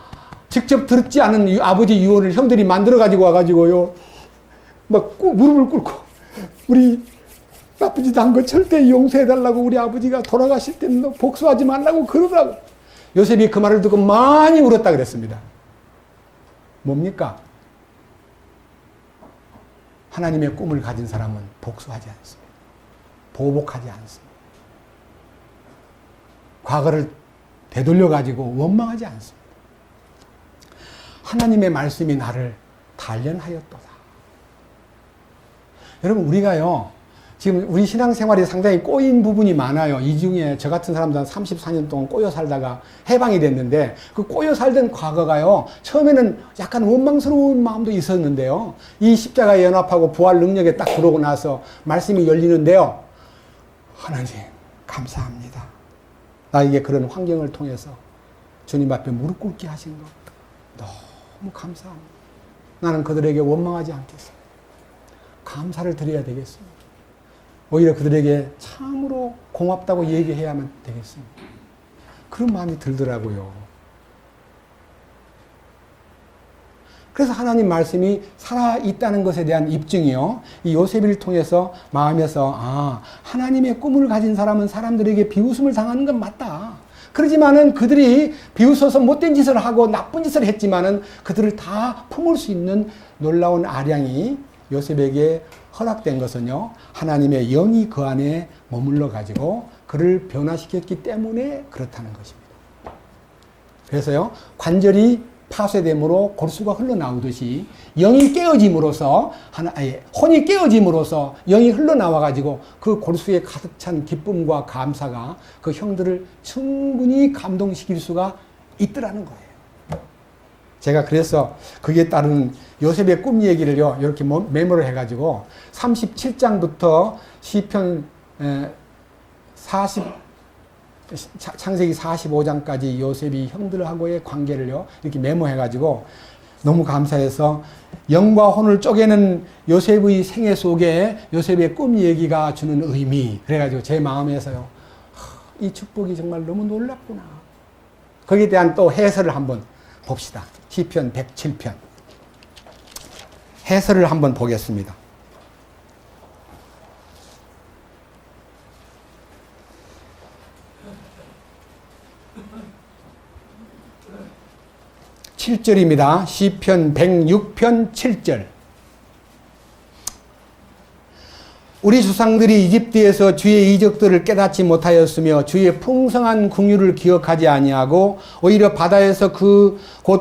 직접 듣지 않은 아버지 유언을 형들이 만들어가지고 와가지고요, 막 무릎을 꿇고, 우리 나쁜 짓 한 거 절대 용서해달라고 우리 아버지가 돌아가실 때는 복수하지 말라고 그러더라고. 요셉이 그 말을 듣고 많이 울었다 그랬습니다. 뭡니까? 하나님의 꿈을 가진 사람은 복수하지 않습니다. 보복하지 않습니다. 과거를 되돌려가지고 원망하지 않습니다. 하나님의 말씀이 나를 단련하였도다. 여러분, 우리가요, 지금 우리 신앙생활이 상당히 꼬인 부분이 많아요. 이 중에 저 같은 사람들은 34년 동안 꼬여 살다가 해방이 됐는데, 그 꼬여 살던 과거가요, 처음에는 약간 원망스러운 마음도 있었는데요, 이 십자가의 연합하고 부활 능력에 딱 들어오고 나서 말씀이 열리는데요, 하나님 감사합니다. 나에게 그런 환경을 통해서 주님 앞에 무릎 꿇게 하신 거 너무 감사합니다. 나는 그들에게 원망하지 않겠습니다. 감사를 드려야 되겠습니다. 오히려 그들에게 참으로 고맙다고 얘기해야만 되겠습니다. 그런 마음이 들더라고요. 그래서 하나님 말씀이 살아있다는 것에 대한 입증이요, 이 요셉을 통해서 마음에서, 하나님의 꿈을 가진 사람은 사람들에게 비웃음을 당하는 건 맞다. 그러지만은 그들이 비웃어서 못된 짓을 하고 나쁜 짓을 했지만은 그들을 다 품을 수 있는 놀라운 아량이 요셉에게 허락된 것은요, 하나님의 영이 그 안에 머물러 가지고 그를 변화시켰기 때문에 그렇다는 것입니다. 그래서요, 관절이 파쇄됨으로 골수가 흘러나오듯이 영이 깨어짐으로써 혼이 깨어짐으로써 영이 흘러나와 가지고 그 골수에 가득 찬 기쁨과 감사가 그 형들을 충분히 감동시킬 수가 있더라는 거예요. 제가 그래서 거기에 따른 요셉의 꿈 얘기를요, 이렇게 메모를 해가지고 37장부터 시편 창세기 45장까지 요셉이 형들하고의 관계를요, 이렇게 메모해가지고 너무 감사해서 영과 혼을 쪼개는 요셉의 생애 속에 요셉의 꿈 얘기가 주는 의미, 그래가지고 제 마음에서요, 이 축복이 정말 너무 놀랍구나. 거기에 대한 또 해설을 한번 봅시다. 시편 107편. 해설을 한번 보겠습니다. (7절입니다) 시편 106편 7절. 우리 조상들이 이집트에서 주의 이적들을 깨닫지 못하였으며 주의 풍성한 긍휼을 기억하지 아니하고 오히려 바다에서 곧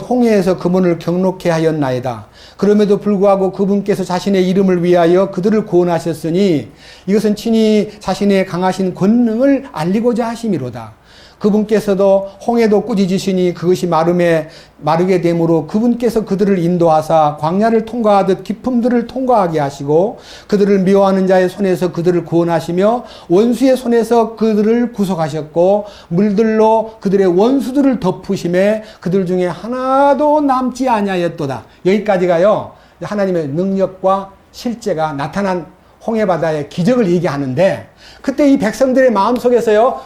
홍해에서 그분을 경록케 하였나이다. 그럼에도 불구하고 그분께서 자신의 이름을 위하여 그들을 구원하셨으니 이것은 친히 자신의 강하신 권능을 알리고자 하심이로다. 그분께서도 홍해도 꾸짖으시니 그것이 마르게 되므로 그분께서 그들을 인도하사 광야를 통과하듯 깊음들을 통과하게 하시고 그들을 미워하는 자의 손에서 그들을 구원하시며 원수의 손에서 그들을 구속하셨고 물들로 그들의 원수들을 덮으심에 그들 중에 하나도 남지 아니하였도다. 여기까지가요, 하나님의 능력과 실제가 나타난 홍해바다의 기적을 얘기하는데, 그때 이 백성들의 마음속에서요,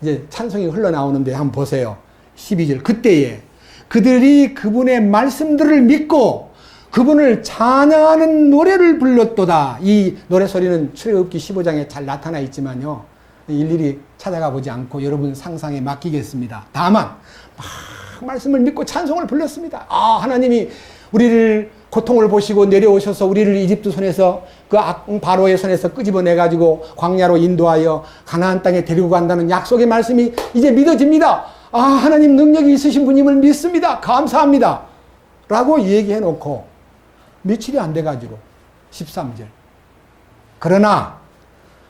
이제 찬송이 흘러나오는데 한번 보세요. 12절. 그때에 그들이 그분의 말씀들을 믿고 그분을 찬양하는 노래를 불렀도다. 이 노래 소리는 출애굽기 15장에 잘 나타나 있지만요, 일일이 찾아가 보지 않고 여러분 상상에 맡기겠습니다. 다만 말씀을 믿고 찬송을 불렀습니다. 아, 하나님이 우리를 고통을 보시고 내려오셔서 우리를 이집트 손에서 그 바로의 손에서 끄집어내 가지고 광야로 인도하여 가나안 땅에 데리고 간다는 약속의 말씀이 이제 믿어집니다. 아, 하나님 능력이 있으신 분임을 믿습니다. 감사합니다. 라고 얘기해 놓고 며칠이 안 돼 가지고 13절. 그러나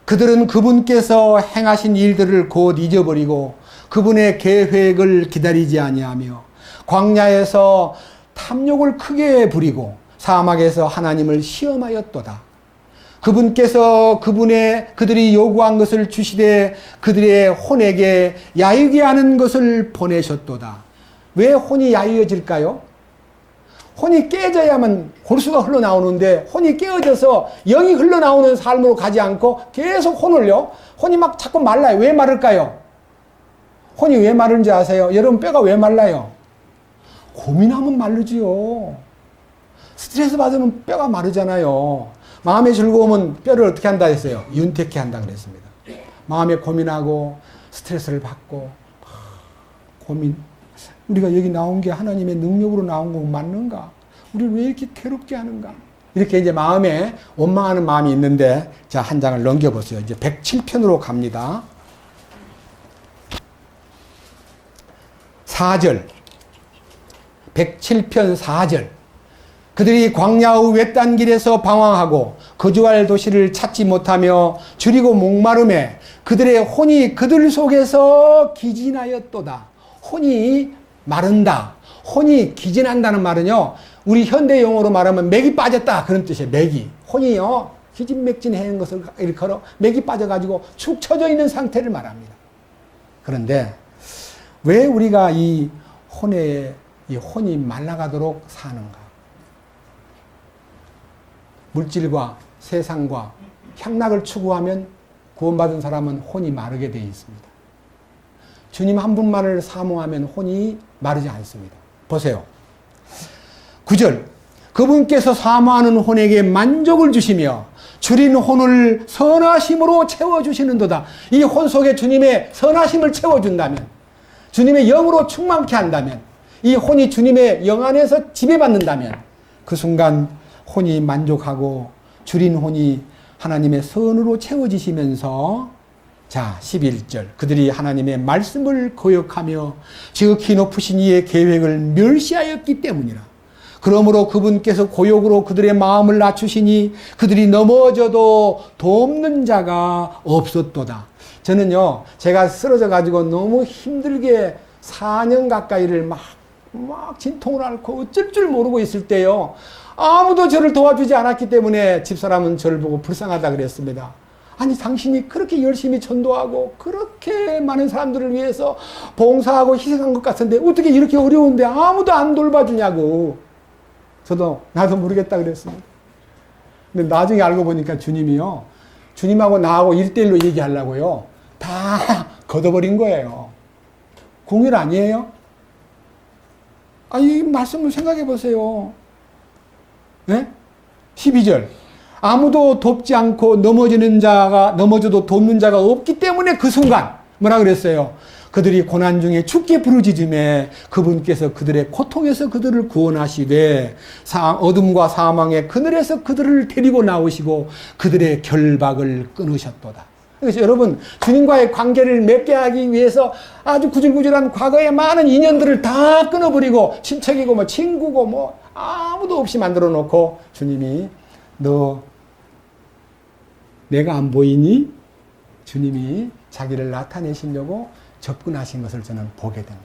그들은 그분께서 행하신 일들을 곧 잊어버리고 그분의 계획을 기다리지 아니하며 광야에서 탐욕을 크게 부리고 사막에서 하나님을 시험하였도다. 그분께서 그들이 요구한 것을 주시되 그들의 혼에게 야유게 하는 것을 보내셨도다. 왜 혼이 야유어질까요? 혼이 깨져야만 골수가 흘러나오는데 혼이 깨어져서 영이 흘러나오는 삶으로 가지 않고 계속 혼을요. 혼이 막 자꾸 말라요. 왜 마를까요? 혼이 왜 마른지 아세요? 여러분 뼈가 왜 말라요? 고민하면 마르지요. 스트레스 받으면 뼈가 마르잖아요. 마음의 즐거움은 뼈를 어떻게 한다 했어요? 윤택해 한다 그랬습니다. 마음에 고민하고 스트레스를 받고 고민. 우리가 여기 나온 게 하나님의 능력으로 나온 거 맞는가? 우리를 왜 이렇게 괴롭게 하는가? 이렇게 이제 마음에 원망하는 마음이 있는데, 자, 한 장을 넘겨보세요. 이제 107편으로 갑니다. 4절. 107편 4절. 그들이 광야의 외딴 길에서 방황하고 거주할 도시를 찾지 못하며 줄이고 목마름에 그들의 혼이 그들 속에서 기진하였도다. 혼이 마른다. 혼이 기진한다는 말은요, 우리 현대 용어로 말하면 맥이 빠졌다. 그런 뜻이에요. 맥이. 혼이요, 기진맥진해는 것을 일컬어 맥이 빠져가지고 축 처져 있는 상태를 말합니다. 그런데 왜 우리가 이 혼이 말라가도록 사는가? 물질과 세상과 향락을 추구하면 구원받은 사람은 혼이 마르게 되어 있습니다. 주님 한 분만을 사모하면 혼이 마르지 않습니다. 보세요. 9절. 그분께서 사모하는 혼에게 만족을 주시며 줄인 혼을 선하심으로 채워주시는도다. 이 혼 속에 주님의 선하심을 채워준다면, 주님의 영으로 충만케 한다면, 이 혼이 주님의 영 안에서 지배받는다면 그 순간 혼이 만족하고 줄인 혼이 하나님의 선으로 채워지시면서, 자, 11절. 그들이 하나님의 말씀을 거역하며 지극히 높으신 이의 계획을 멸시하였기 때문이라. 그러므로 그분께서 고욕으로 그들의 마음을 낮추시니 그들이 넘어져도 돕는 자가 없었도다. 저는요, 제가 쓰러져 가지고 너무 힘들게 4년 가까이를 막 진통을 앓고 어쩔 줄 모르고 있을 때요, 아무도 저를 도와주지 않았기 때문에 집사람은 저를 보고 불쌍하다 그랬습니다. 아니, 당신이 그렇게 열심히 전도하고 그렇게 많은 사람들을 위해서 봉사하고 희생한 것 같은데 어떻게 이렇게 어려운데 아무도 안 돌봐주냐고. 나도 모르겠다 그랬습니다. 근데 나중에 알고 보니까 주님이요, 주님하고 나하고 1대1로 얘기하려고요, 다 걷어버린 거예요. 공일 아니에요? 이 말씀을 생각해 보세요. 네? 12절. 아무도 돕지 않고 넘어져도 돕는 자가 없기 때문에 그 순간 뭐라 그랬어요? 그들이 고난 중에 죽게 부르짖음에 그분께서 그들의 고통에서 그들을 구원하시되 어둠과 사망의 그늘에서 그들을 데리고 나오시고 그들의 결박을 끊으셨도다. 그래서 여러분, 주님과의 관계를 맺게 하기 위해서 아주 구질구질한 과거의 많은 인연들을 다 끊어버리고 친척이고 친구고 아무도 없이 만들어 놓고 주님이 너 내가 안 보이니? 주님이 자기를 나타내시려고 접근하신 것을 저는 보게 된 거예요.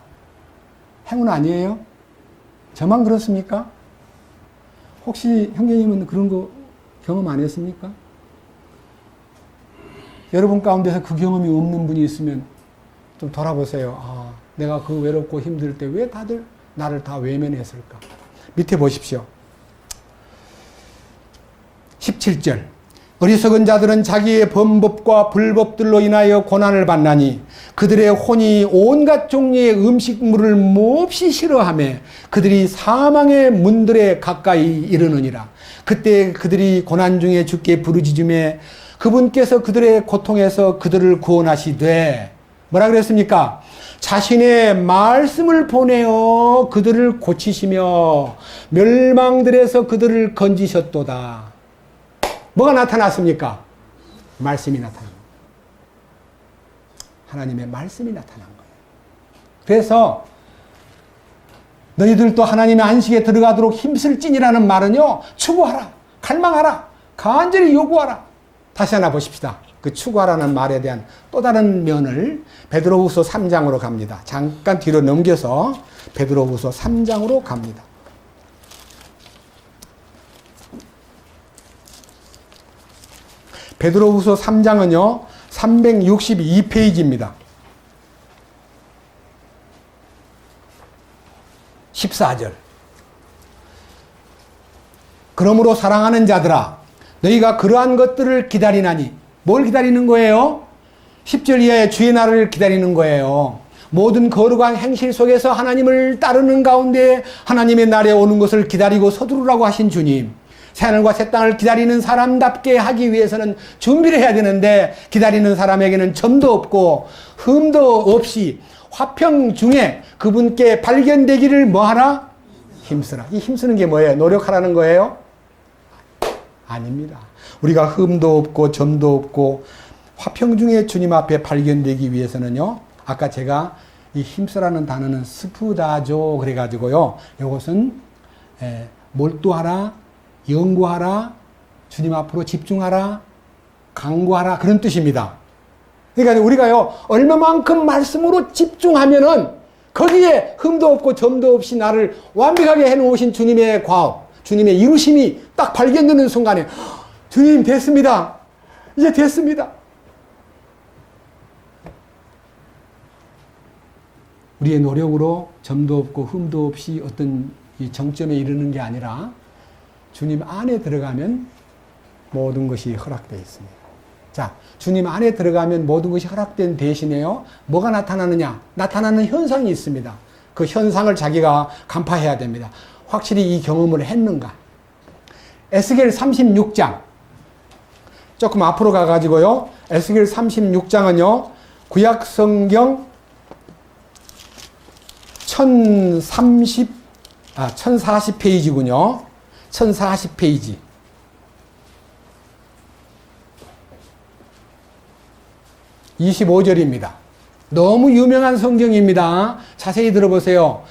행운 아니에요? 저만 그렇습니까? 혹시 형제님은 그런 거 경험 안 했습니까? 여러분 가운데서 그 경험이 없는 분이 있으면 좀 돌아보세요. 내가 그 외롭고 힘들 때 왜 다들 나를 다 외면했을까? 밑에 보십시오. 17절. 어리석은 자들은 자기의 범법과 불법들로 인하여 고난을 받나니 그들의 혼이 온갖 종류의 음식물을 몹시 싫어하며 그들이 사망의 문들에 가까이 이르느니라. 그때 그들이 고난 중에 주께 부르짖음에 그분께서 그들의 고통에서 그들을 구원하시되, 뭐라 그랬습니까? 자신의 말씀을 보내어 그들을 고치시며 멸망들에서 그들을 건지셨도다. 뭐가 나타났습니까? 말씀이 나타난 거예요. 하나님의 말씀이 나타난 거예요. 그래서 너희들도 하나님의 안식에 들어가도록 힘쓸지니라는 말은요, 추구하라, 갈망하라, 간절히 요구하라. 다시 하나 보십시다. 그 추구하라는 말에 대한 또 다른 면을 베드로후서 3장으로 갑니다. 잠깐 뒤로 넘겨서 베드로후서 3장으로 갑니다. 베드로후서 3장은요, 362페이지입니다. 14절. 그러므로 사랑하는 자들아, 너희가 그러한 것들을 기다리나니, 뭘 기다리는 거예요? 10절 이하의 주의 날을 기다리는 거예요. 모든 거룩한 행실 속에서 하나님을 따르는 가운데 하나님의 날에 오는 것을 기다리고 서두르라고 하신 주님. 새하늘과 새 땅을 기다리는 사람답게 하기 위해서는 준비를 해야 되는데, 기다리는 사람에게는 점도 없고 흠도 없이 화평 중에 그분께 발견되기를 뭐하라? 힘쓰라. 이 힘쓰는 게 뭐예요? 노력하라는 거예요? 아닙니다. 우리가 흠도 없고 점도 없고 화평 중에 주님 앞에 발견되기 위해서는요, 아까 제가 이 힘쓰라는 단어는 스푸다죠 그래가지고요, 이것은 몰두하라, 연구하라, 주님 앞으로 집중하라, 강구하라, 그런 뜻입니다. 그러니까 우리가요, 얼마만큼 말씀으로 집중하면은 거기에 흠도 없고 점도 없이 나를 완벽하게 해놓으신 주님의 과업, 주님의 이루심이 딱 발견되는 순간에, 주님 됐습니다. 이제 됐습니다. 우리의 노력으로 점도 없고 흠도 없이 어떤 이 정점에 이르는 게 아니라 주님 안에 들어가면 모든 것이 허락되어 있습니다. 자, 주님 안에 들어가면 모든 것이 허락된 대신에요, 뭐가 나타나느냐? 나타나는 현상이 있습니다. 그 현상을 자기가 간파해야 됩니다. 확실히 이 경험을 했는가? 에스겔 36장. 조금 앞으로 가가지고요, 에스겔 36장은요, 구약 성경 1040페이지군요. 1040페이지. 25절입니다. 너무 유명한 성경입니다. 자세히 들어보세요.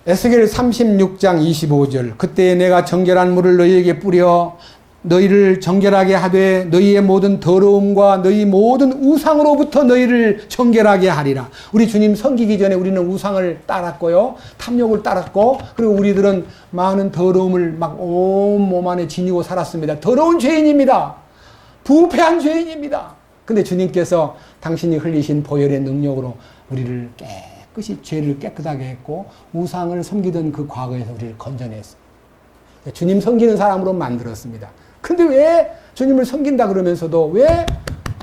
에스겔 36장 25절. 그때 내가 정결한 물을 너희에게 뿌려 너희를 정결하게 하되 너희의 모든 더러움과 너희 모든 우상으로부터 너희를 정결하게 하리라. 우리 주님 섬기기 전에 우리는 우상을 따랐고요, 탐욕을 따랐고, 그리고 우리들은 많은 더러움을 막 온 몸 안에 지니고 살았습니다. 더러운 죄인입니다. 부패한 죄인입니다. 근데 주님께서 당신이 흘리신 보혈의 능력으로 우리를 깨끗이, 죄를 깨끗하게 했고 우상을 섬기던 그 과거에서 우리를 건져냈습니다. 주님 섬기는 사람으로 만들었습니다. 근데 왜 주님을 섬긴다 그러면서도 왜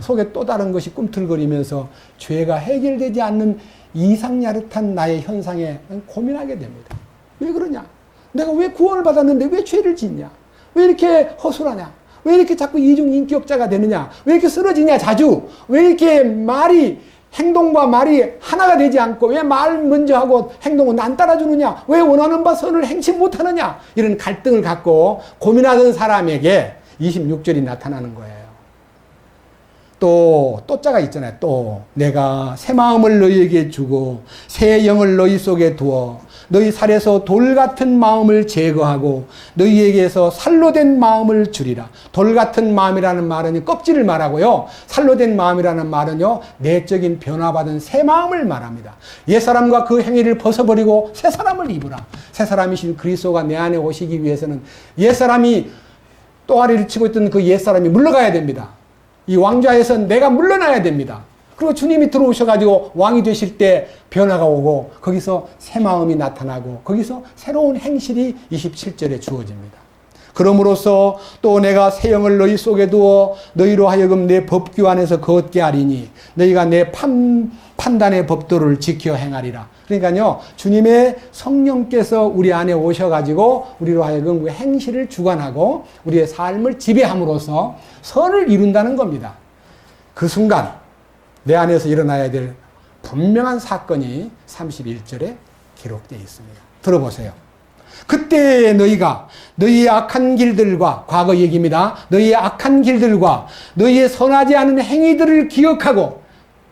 속에 또 다른 것이 꿈틀거리면서 죄가 해결되지 않는 이상야릇한 나의 현상에 고민하게 됩니다. 왜 그러냐? 내가 왜 구원을 받았는데 왜 죄를 짓냐? 왜 이렇게 허술하냐? 왜 이렇게 자꾸 이중인격자가 되느냐? 왜 이렇게 쓰러지냐 자주? 왜 이렇게 행동과 말이 하나가 되지 않고 왜 말 먼저 하고 행동은 안 따라주느냐? 왜 원하는 바 선을 행치 못하느냐? 이런 갈등을 갖고 고민하던 사람에게 26절이 나타나는 거예요. 또 자가 있잖아요. 또 내가 새 마음을 너희에게 주고 새 영을 너희 속에 두어 너희 살에서 돌 같은 마음을 제거하고 너희에게서 살로 된 마음을 주리라. 돌 같은 마음이라는 말은 껍질을 말하고요, 살로 된 마음이라는 말은요, 내적인 변화받은 새 마음을 말합니다. 옛사람과 그 행위를 벗어버리고 새 사람을 입으라. 새 사람이신 그리스도가 내 안에 오시기 위해서는 옛사람이 또아리를 치고 있던 그 옛사람이 물러가야 됩니다. 이 왕좌에서 내가 물러나야 됩니다. 그리고 주님이 들어오셔가지고 왕이 되실 때 변화가 오고 거기서 새 마음이 나타나고 거기서 새로운 행실이 27절에 주어집니다. 그러므로서 또 내가 새 영을 너희 속에 두어 너희로 하여금 내 법규 안에서 걷게 하리니 너희가 내 판단의 법도를 지켜 행하리라. 그러니까요, 주님의 성령께서 우리 안에 오셔가지고 우리로 하여금 그 행실을 주관하고 우리의 삶을 지배함으로써 선을 이룬다는 겁니다. 그 순간 내 안에서 일어나야 될 분명한 사건이 31절에 기록되어 있습니다. 들어보세요. 그때 너희가 너희의 악한 길들과, 과거 얘기입니다. 너희의 악한 길들과 너희의 선하지 않은 행위들을 기억하고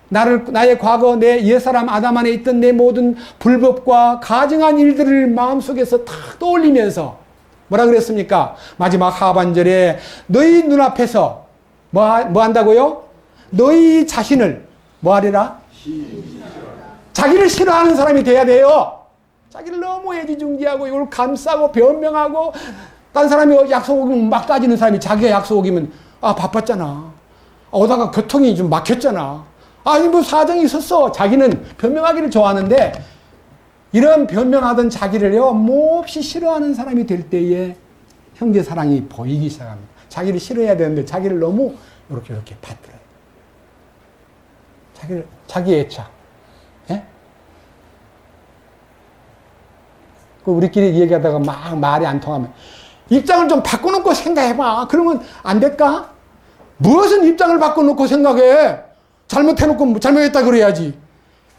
나의 과거 내 옛사람 아담 안에 있던 내 모든 불법과 가증한 일들을 마음속에서 다 떠올리면서 뭐라 그랬습니까? 마지막 하반절에 너희 눈앞에서 뭐 한다고요? 너희 자신을 뭐 하리라? 자기를 싫어하는 사람이 돼야 돼요. 자기를 너무 애지중지하고 이걸 감싸고 변명하고, 딴 사람이 약속 오기면 막 따지는 사람이 자기가 약속 오기면 바빴잖아. 오다가 교통이 좀 막혔잖아. 아니 뭐 사정이 있었어. 자기는 변명하기를 좋아하는데, 이런 변명하던 자기를요 몹시 싫어하는 사람이 될 때에 형제 사랑이 보이기 시작합니다. 자기를 싫어해야 되는데 자기를 너무 이렇게 받들어요. 자기 애착. 예? 우리끼리 얘기하다가 막 말이 안 통하면 입장을 좀 바꿔놓고 생각해봐. 그러면 안 될까? 무엇은 입장을 바꿔놓고 생각해? 잘못해놓고 잘못했다 그래야지.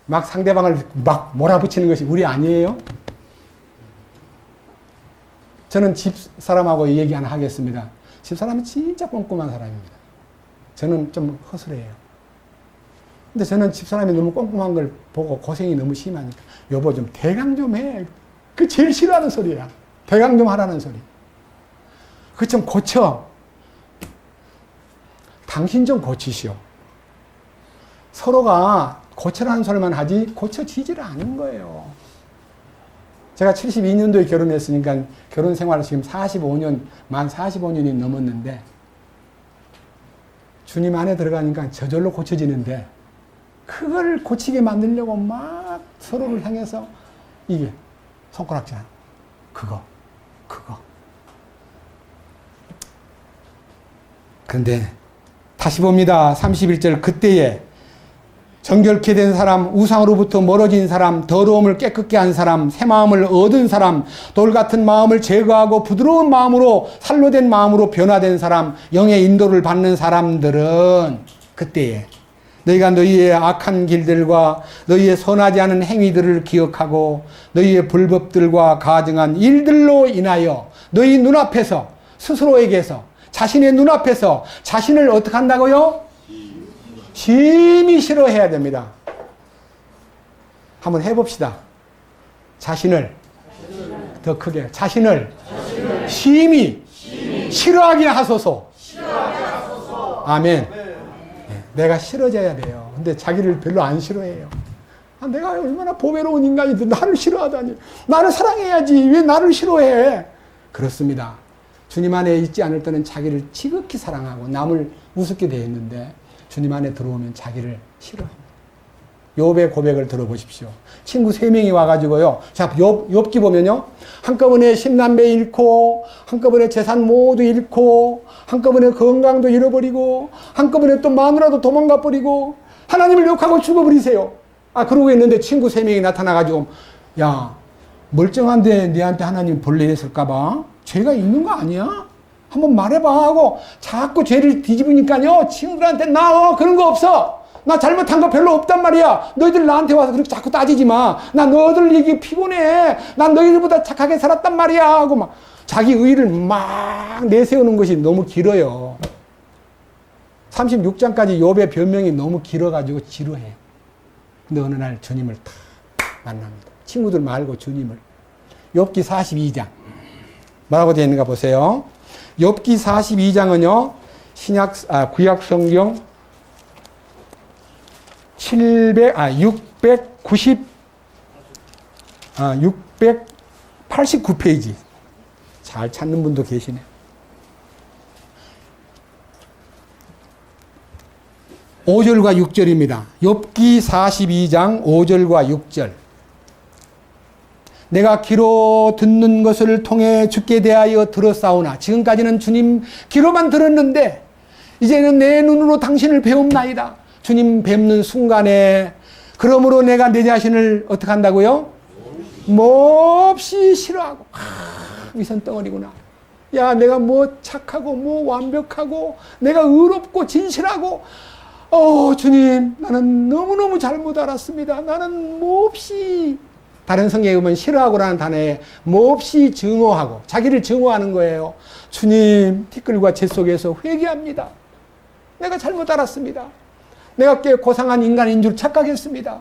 막 상대방을 막 몰아붙이는 것이 우리 아니에요? 저는 집사람하고 이 얘기 하나 하겠습니다. 집사람은 진짜 꼼꼼한 사람입니다. 저는 좀 허술해요. 근데 저는 집사람이 너무 꼼꼼한 걸 보고 고생이 너무 심하니까 여보 좀 대강 좀 해. 그 제일 싫어하는 소리야. 대강 좀 하라는 소리. 그거 좀 고쳐. 당신 좀 고치시오. 서로가 고쳐라는 소리만 하지 고쳐지지를 않은 거예요. 제가 72년도에 결혼했으니까 결혼 생활을 지금 45년, 45년이 넘었는데 주님 안에 들어가니까 저절로 고쳐지는데 그걸 고치게 만들려고 막 서로를 향해서 이게 손가락질 하는 그거. 그런데 다시 봅니다. 31절 그때에 정결케 된 사람, 우상으로부터 멀어진 사람, 더러움을 깨끗게 한 사람, 새 마음을 얻은 사람, 돌 같은 마음을 제거하고 부드러운 마음으로 살로 된 마음으로 변화된 사람, 영의 인도를 받는 사람들은 그때에 너희가 너희의 악한 길들과 너희의 선하지 않은 행위들을 기억하고 너희의 불법들과 가증한 일들로 인하여 너희 눈앞에서 스스로에게서 자신의 눈앞에서 자신을 어떻게 한다고요? 심히 싫어해야 됩니다. 한번 해봅시다. 자신을 더 크게 자신을 심히 싫어하게 하소서. 아멘. 내가 싫어져야 돼요. 근데 자기를 별로 안 싫어해요. 내가 얼마나 보배로운 인간인데 나를 싫어하다니. 나를 사랑해야지. 왜 나를 싫어해? 그렇습니다. 주님 안에 있지 않을 때는 자기를 지극히 사랑하고 남을 우습게 대했는데 주님 안에 들어오면 자기를 싫어합니다. 욥의 고백을 들어보십시오. 친구 3명이 와가지고요. 자, 욥기 보면요. 한꺼번에 10남매 잃고, 한꺼번에 재산 모두 잃고, 한꺼번에 건강도 잃어버리고, 한꺼번에 또 마누라도 도망가버리고, 하나님을 욕하고 죽어버리세요. 그러고 있는데 친구 3명이 나타나가지고, 야, 멀쩡한데 너한테 하나님 벌레 했을까봐? 죄가 있는 거 아니야? 한번 말해봐 하고 자꾸 죄를 뒤집으니까요. 친구들한테 나 그런 거 없어. 나 잘못한 거 별로 없단 말이야. 너희들 나한테 와서 그렇게 자꾸 따지지 마. 나 너희들 얘기 피곤해. 난 너희들보다 착하게 살았단 말이야 하고 막 자기 의의를 막 내세우는 것이 너무 길어요. 36장까지 욥의 변명이 너무 길어가지고 지루해. 근데 어느 날 주님을 딱 만납니다. 친구들 말고 주님을. 욥기 42장 뭐라고 되어 있는가 보세요. 욥기 42장은요. 구약 성경 689페이지. 잘 찾는 분도 계시네. (5절과 6절입니다) 욥기 42장 5절과 6절. 내가 귀로 듣는 것을 통해 주께 대하여 들었사오나. 지금까지는 주님 귀로만 들었는데 이제는 내 눈으로 당신을 배웁나이다. 주님 뵙는 순간에 그러므로 내가 내 자신을 어떻게 한다고요? 몹시 싫어하고 위선덩어리구나. 야, 내가 뭐 착하고 뭐 완벽하고 내가 의롭고 진실하고 주님, 나는 너무너무 잘못 알았습니다. 나는 몹시, 다른 성경에 보면 싫어하고라는 단어에 몹시 증오하고, 자기를 증오하는 거예요. 주님, 티끌과 재 속에서 회개합니다. 내가 잘못 알았습니다. 내가 꽤 고상한 인간인 줄 착각했습니다.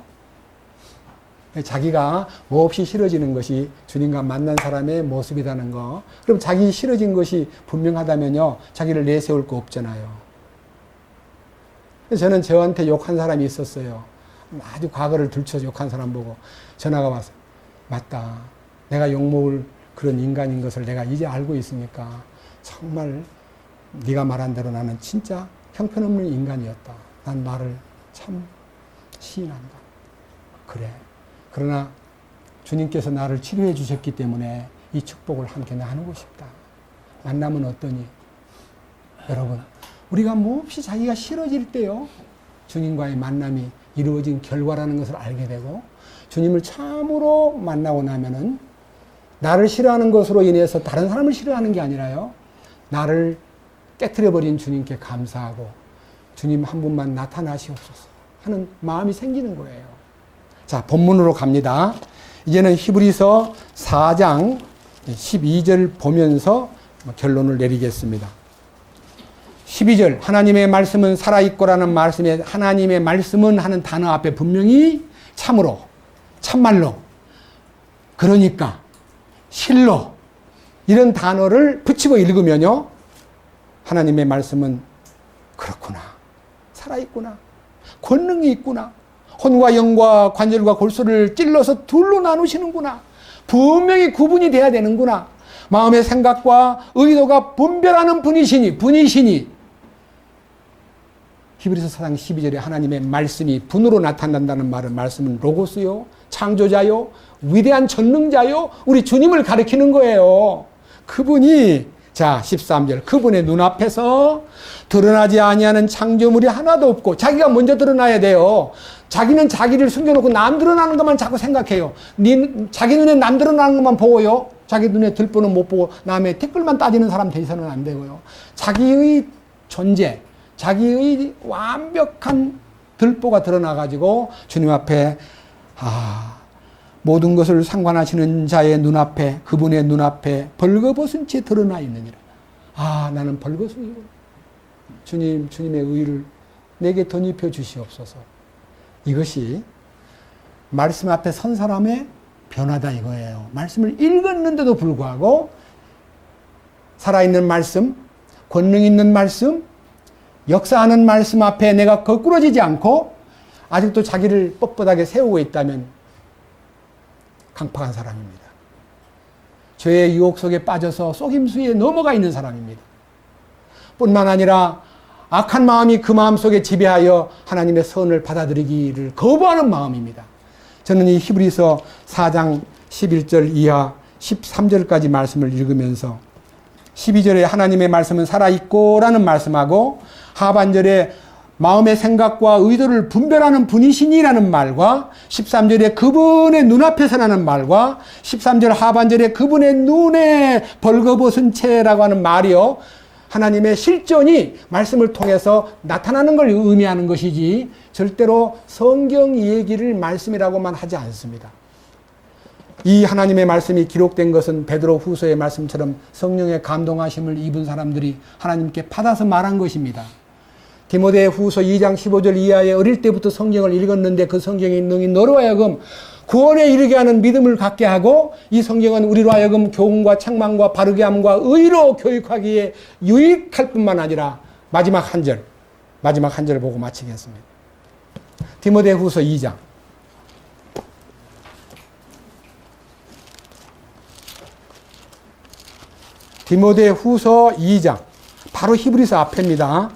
자기가 몹시 싫어지는 것이 주님과 만난 사람의 모습이라는 거. 그럼 자기 싫어진 것이 분명하다면요, 자기를 내세울 거 없잖아요. 저는 저한테 욕한 사람이 있었어요. 아주 과거를 들춰서 욕한 사람 보고 전화가 와서, 맞다, 내가 욕먹을 그런 인간인 것을 내가 이제 알고 있으니까 정말 네가 말한 대로 나는 진짜 형편없는 인간이었다. 난 나를 참 시인한다. 그래. 그러나 주님께서 나를 치료해 주셨기 때문에 이 축복을 함께 나누고 싶다. 만나면 어떠니? 여러분, 우리가 몹시 자기가 싫어질 때요, 주님과의 만남이 이루어진 결과라는 것을 알게 되고, 주님을 참으로 만나고 나면은 나를 싫어하는 것으로 인해서 다른 사람을 싫어하는 게 아니라요, 나를 깨트려버린 주님께 감사하고 주님 한 분만 나타나시옵소서 하는 마음이 생기는 거예요. 자, 본문으로 갑니다. 이제는 히브리서 4장 12절 보면서 결론을 내리겠습니다. 12절, 하나님의 말씀은 살아있고라는 말씀에 하나님의 말씀은 하는 단어 앞에 분명히 참으로, 참말로, 그러니까, 실로 이런 단어를 붙이고 읽으면요, 하나님의 말씀은 그렇구나, 살아있구나, 권능이 있구나, 혼과 영과 관절과 골수를 찔러서 둘로 나누시는구나, 분명히 구분이 돼야 되는구나, 마음의 생각과 의도가 분별하는 분이시니 히브리서 4장 12절에 하나님의 말씀이 분으로 나타난다는 말은, 말씀은 로고스요, 창조자요, 위대한 전능자요, 우리 주님을 가리키는 거예요. 그분이, 자 13절, 그분의 눈앞에서 드러나지 아니하는 창조물이 하나도 없고, 자기가 먼저 드러나야 돼요. 자기는 자기를 숨겨놓고 남 드러나는 것만 자꾸 생각해요. 자기 눈에 남 드러나는 것만 보고요, 자기 눈에 들보는 못 보고 남의 댓글만 따지는 사람 되서는 안 되고요, 자기의 존재, 자기의 완벽한 들보가 드러나가지고 주님 앞에, 모든 것을 상관하시는 자의 눈앞에, 그분의 눈앞에 벌거벗은 채 드러나 있느니라. 나는 벌거벗이구나. 주님, 주님의 의를 내게 덧입혀 주시옵소서. 이것이 말씀 앞에 선 사람의 변화다 이거예요. 말씀을 읽었는데도 불구하고 살아있는 말씀, 권능 있는 말씀, 역사하는 말씀 앞에 내가 거꾸러지지 않고 아직도 자기를 뻣뻣하게 세우고 있다면 강팍한 사람입니다. 죄의 유혹 속에 빠져서 속임수에 넘어가 있는 사람입니다. 뿐만 아니라 악한 마음이 그 마음 속에 지배하여 하나님의 선을 받아들이기를 거부하는 마음입니다. 저는 이 히브리서 4장 11절 이하 13절까지 말씀을 읽으면서 12절에 하나님의 말씀은 살아있고 라는 말씀하고, 하반절에 마음의 생각과 의도를 분별하는 분이시니라는 말과 13절에 그분의 눈앞에서라는 말과 13절 하반절에 그분의 눈에 벌거벗은 채라고 하는 말이요, 하나님의 실존이 말씀을 통해서 나타나는 걸 의미하는 것이지 절대로 성경 얘기를 말씀이라고만 하지 않습니다. 이 하나님의 말씀이 기록된 것은 베드로 후서의 말씀처럼 성령의 감동하심을 입은 사람들이 하나님께 받아서 말한 것입니다. 디모데 후서 2장 15절 이하에 어릴 때부터 성경을 읽었는데 그 성경의 능이 너로 하여금 구원에 이르게 하는 믿음을 갖게 하고, 이 성경은 우리로 하여금 교훈과 책망과 바르게 함과 의로 교육하기에 유익할 뿐만 아니라, 마지막 한 절 보고 마치겠습니다. 디모데 후서 2장. 디모데 후서 2장. 바로 히브리서 앞입니다.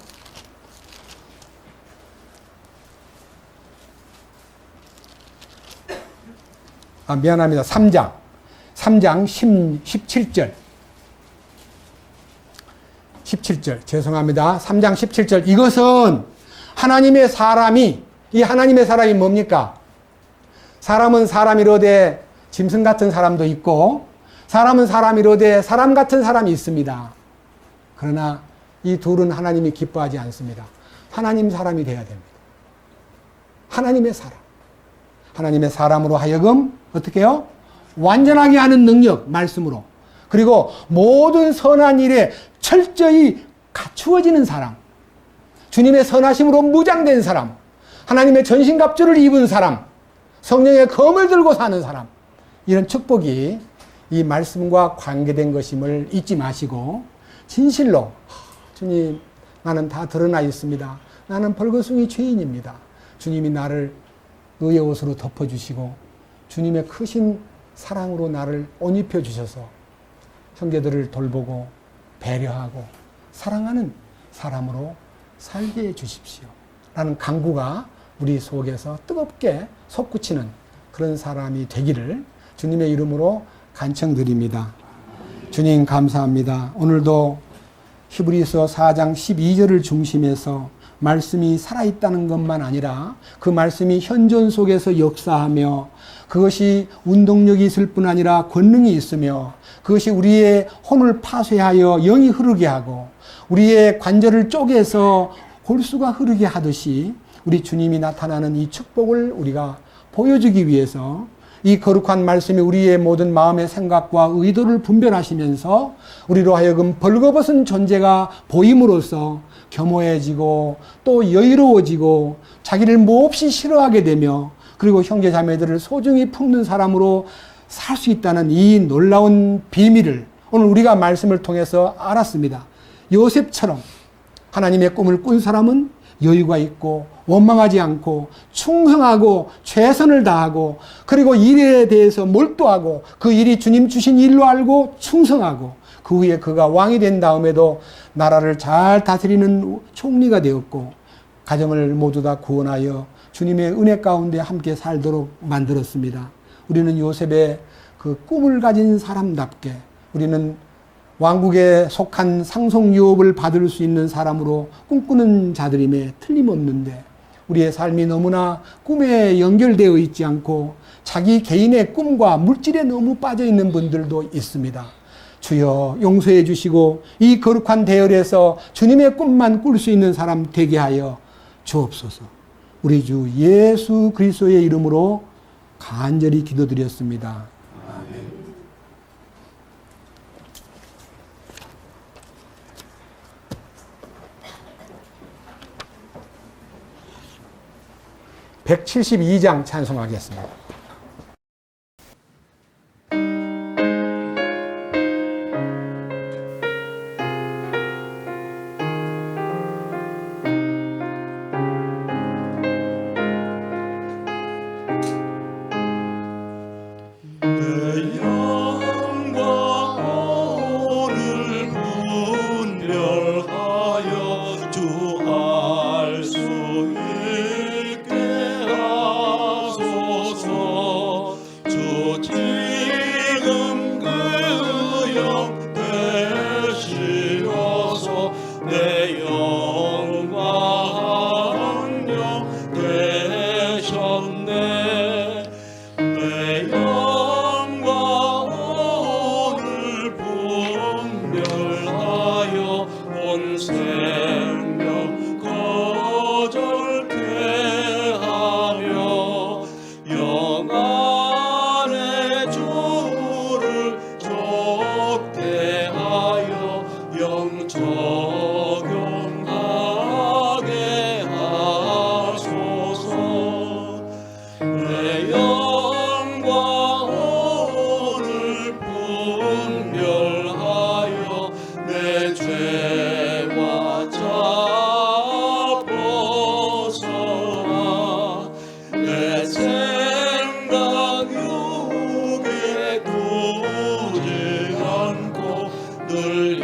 미안합니다. 3장 17절. 17절. 죄송합니다. 3장 17절. 이것은 하나님의 사람이, 이 하나님의 사람이 뭡니까? 사람은 사람이로되 짐승 같은 사람도 있고, 사람은 사람이로되 사람 같은 사람이 있습니다. 그러나 이 둘은 하나님이 기뻐하지 않습니다. 하나님 사람이 돼야 됩니다. 하나님의 사람. 하나님의 사람으로 하여금 어떻게 해요? 완전하게 하는 능력, 말씀으로. 그리고 모든 선한 일에 철저히 갖추어지는 사람. 주님의 선하심으로 무장된 사람. 하나님의 전신갑주를 입은 사람. 성령의 검을 들고 사는 사람. 이런 축복이 이 말씀과 관계된 것임을 잊지 마시고 진실로 주님, 나는 다 드러나 있습니다. 나는 벌거숭이 죄인입니다. 주님이 나를 의의 옷으로 덮어주시고 주님의 크신 사랑으로 나를 옷 입혀주셔서 형제들을 돌보고 배려하고 사랑하는 사람으로 살게 해주십시오. 라는 간구가 우리 속에서 뜨겁게 솟구치는 그런 사람이 되기를 주님의 이름으로 간청드립니다. 주님 감사합니다. 오늘도 히브리서 4장 12절을 중심해서 말씀이 살아있다는 것만 아니라 그 말씀이 현존 속에서 역사하며 그것이 운동력이 있을 뿐 아니라 권능이 있으며 그것이 우리의 혼을 파쇄하여 영이 흐르게 하고 우리의 관절을 쪼개서 골수가 흐르게 하듯이 우리 주님이 나타나는 이 축복을 우리가 보여주기 위해서 이 거룩한 말씀이 우리의 모든 마음의 생각과 의도를 분별하시면서 우리로 하여금 벌거벗은 존재가 보임으로써 겸허해지고 또 여유로워지고 자기를 몹시 싫어하게 되며 그리고 형제 자매들을 소중히 품는 사람으로 살 수 있다는 이 놀라운 비밀을 오늘 우리가 말씀을 통해서 알았습니다. 요셉처럼 하나님의 꿈을 꾼 사람은 여유가 있고 원망하지 않고 충성하고 최선을 다하고 그리고 일에 대해서 몰두하고 그 일이 주님 주신 일로 알고 충성하고 그 후에 그가 왕이 된 다음에도 나라를 잘 다스리는 총리가 되었고 가정을 모두 다 구원하여 주님의 은혜 가운데 함께 살도록 만들었습니다. 우리는 요셉의 그 꿈을 가진 사람답게 우리는 왕국에 속한 상속 유업을 받을 수 있는 사람으로 꿈꾸는 자들임에 틀림없는데 우리의 삶이 너무나 꿈에 연결되어 있지 않고 자기 개인의 꿈과 물질에 너무 빠져 있는 분들도 있습니다. 주여 용서해 주시고 이 거룩한 대열에서 주님의 꿈만 꿀 수 있는 사람 되게 하여 주옵소서. 우리 주 예수 그리스도의 이름으로 간절히 기도드렸습니다. 아멘. 172장 찬송하겠습니다. 늘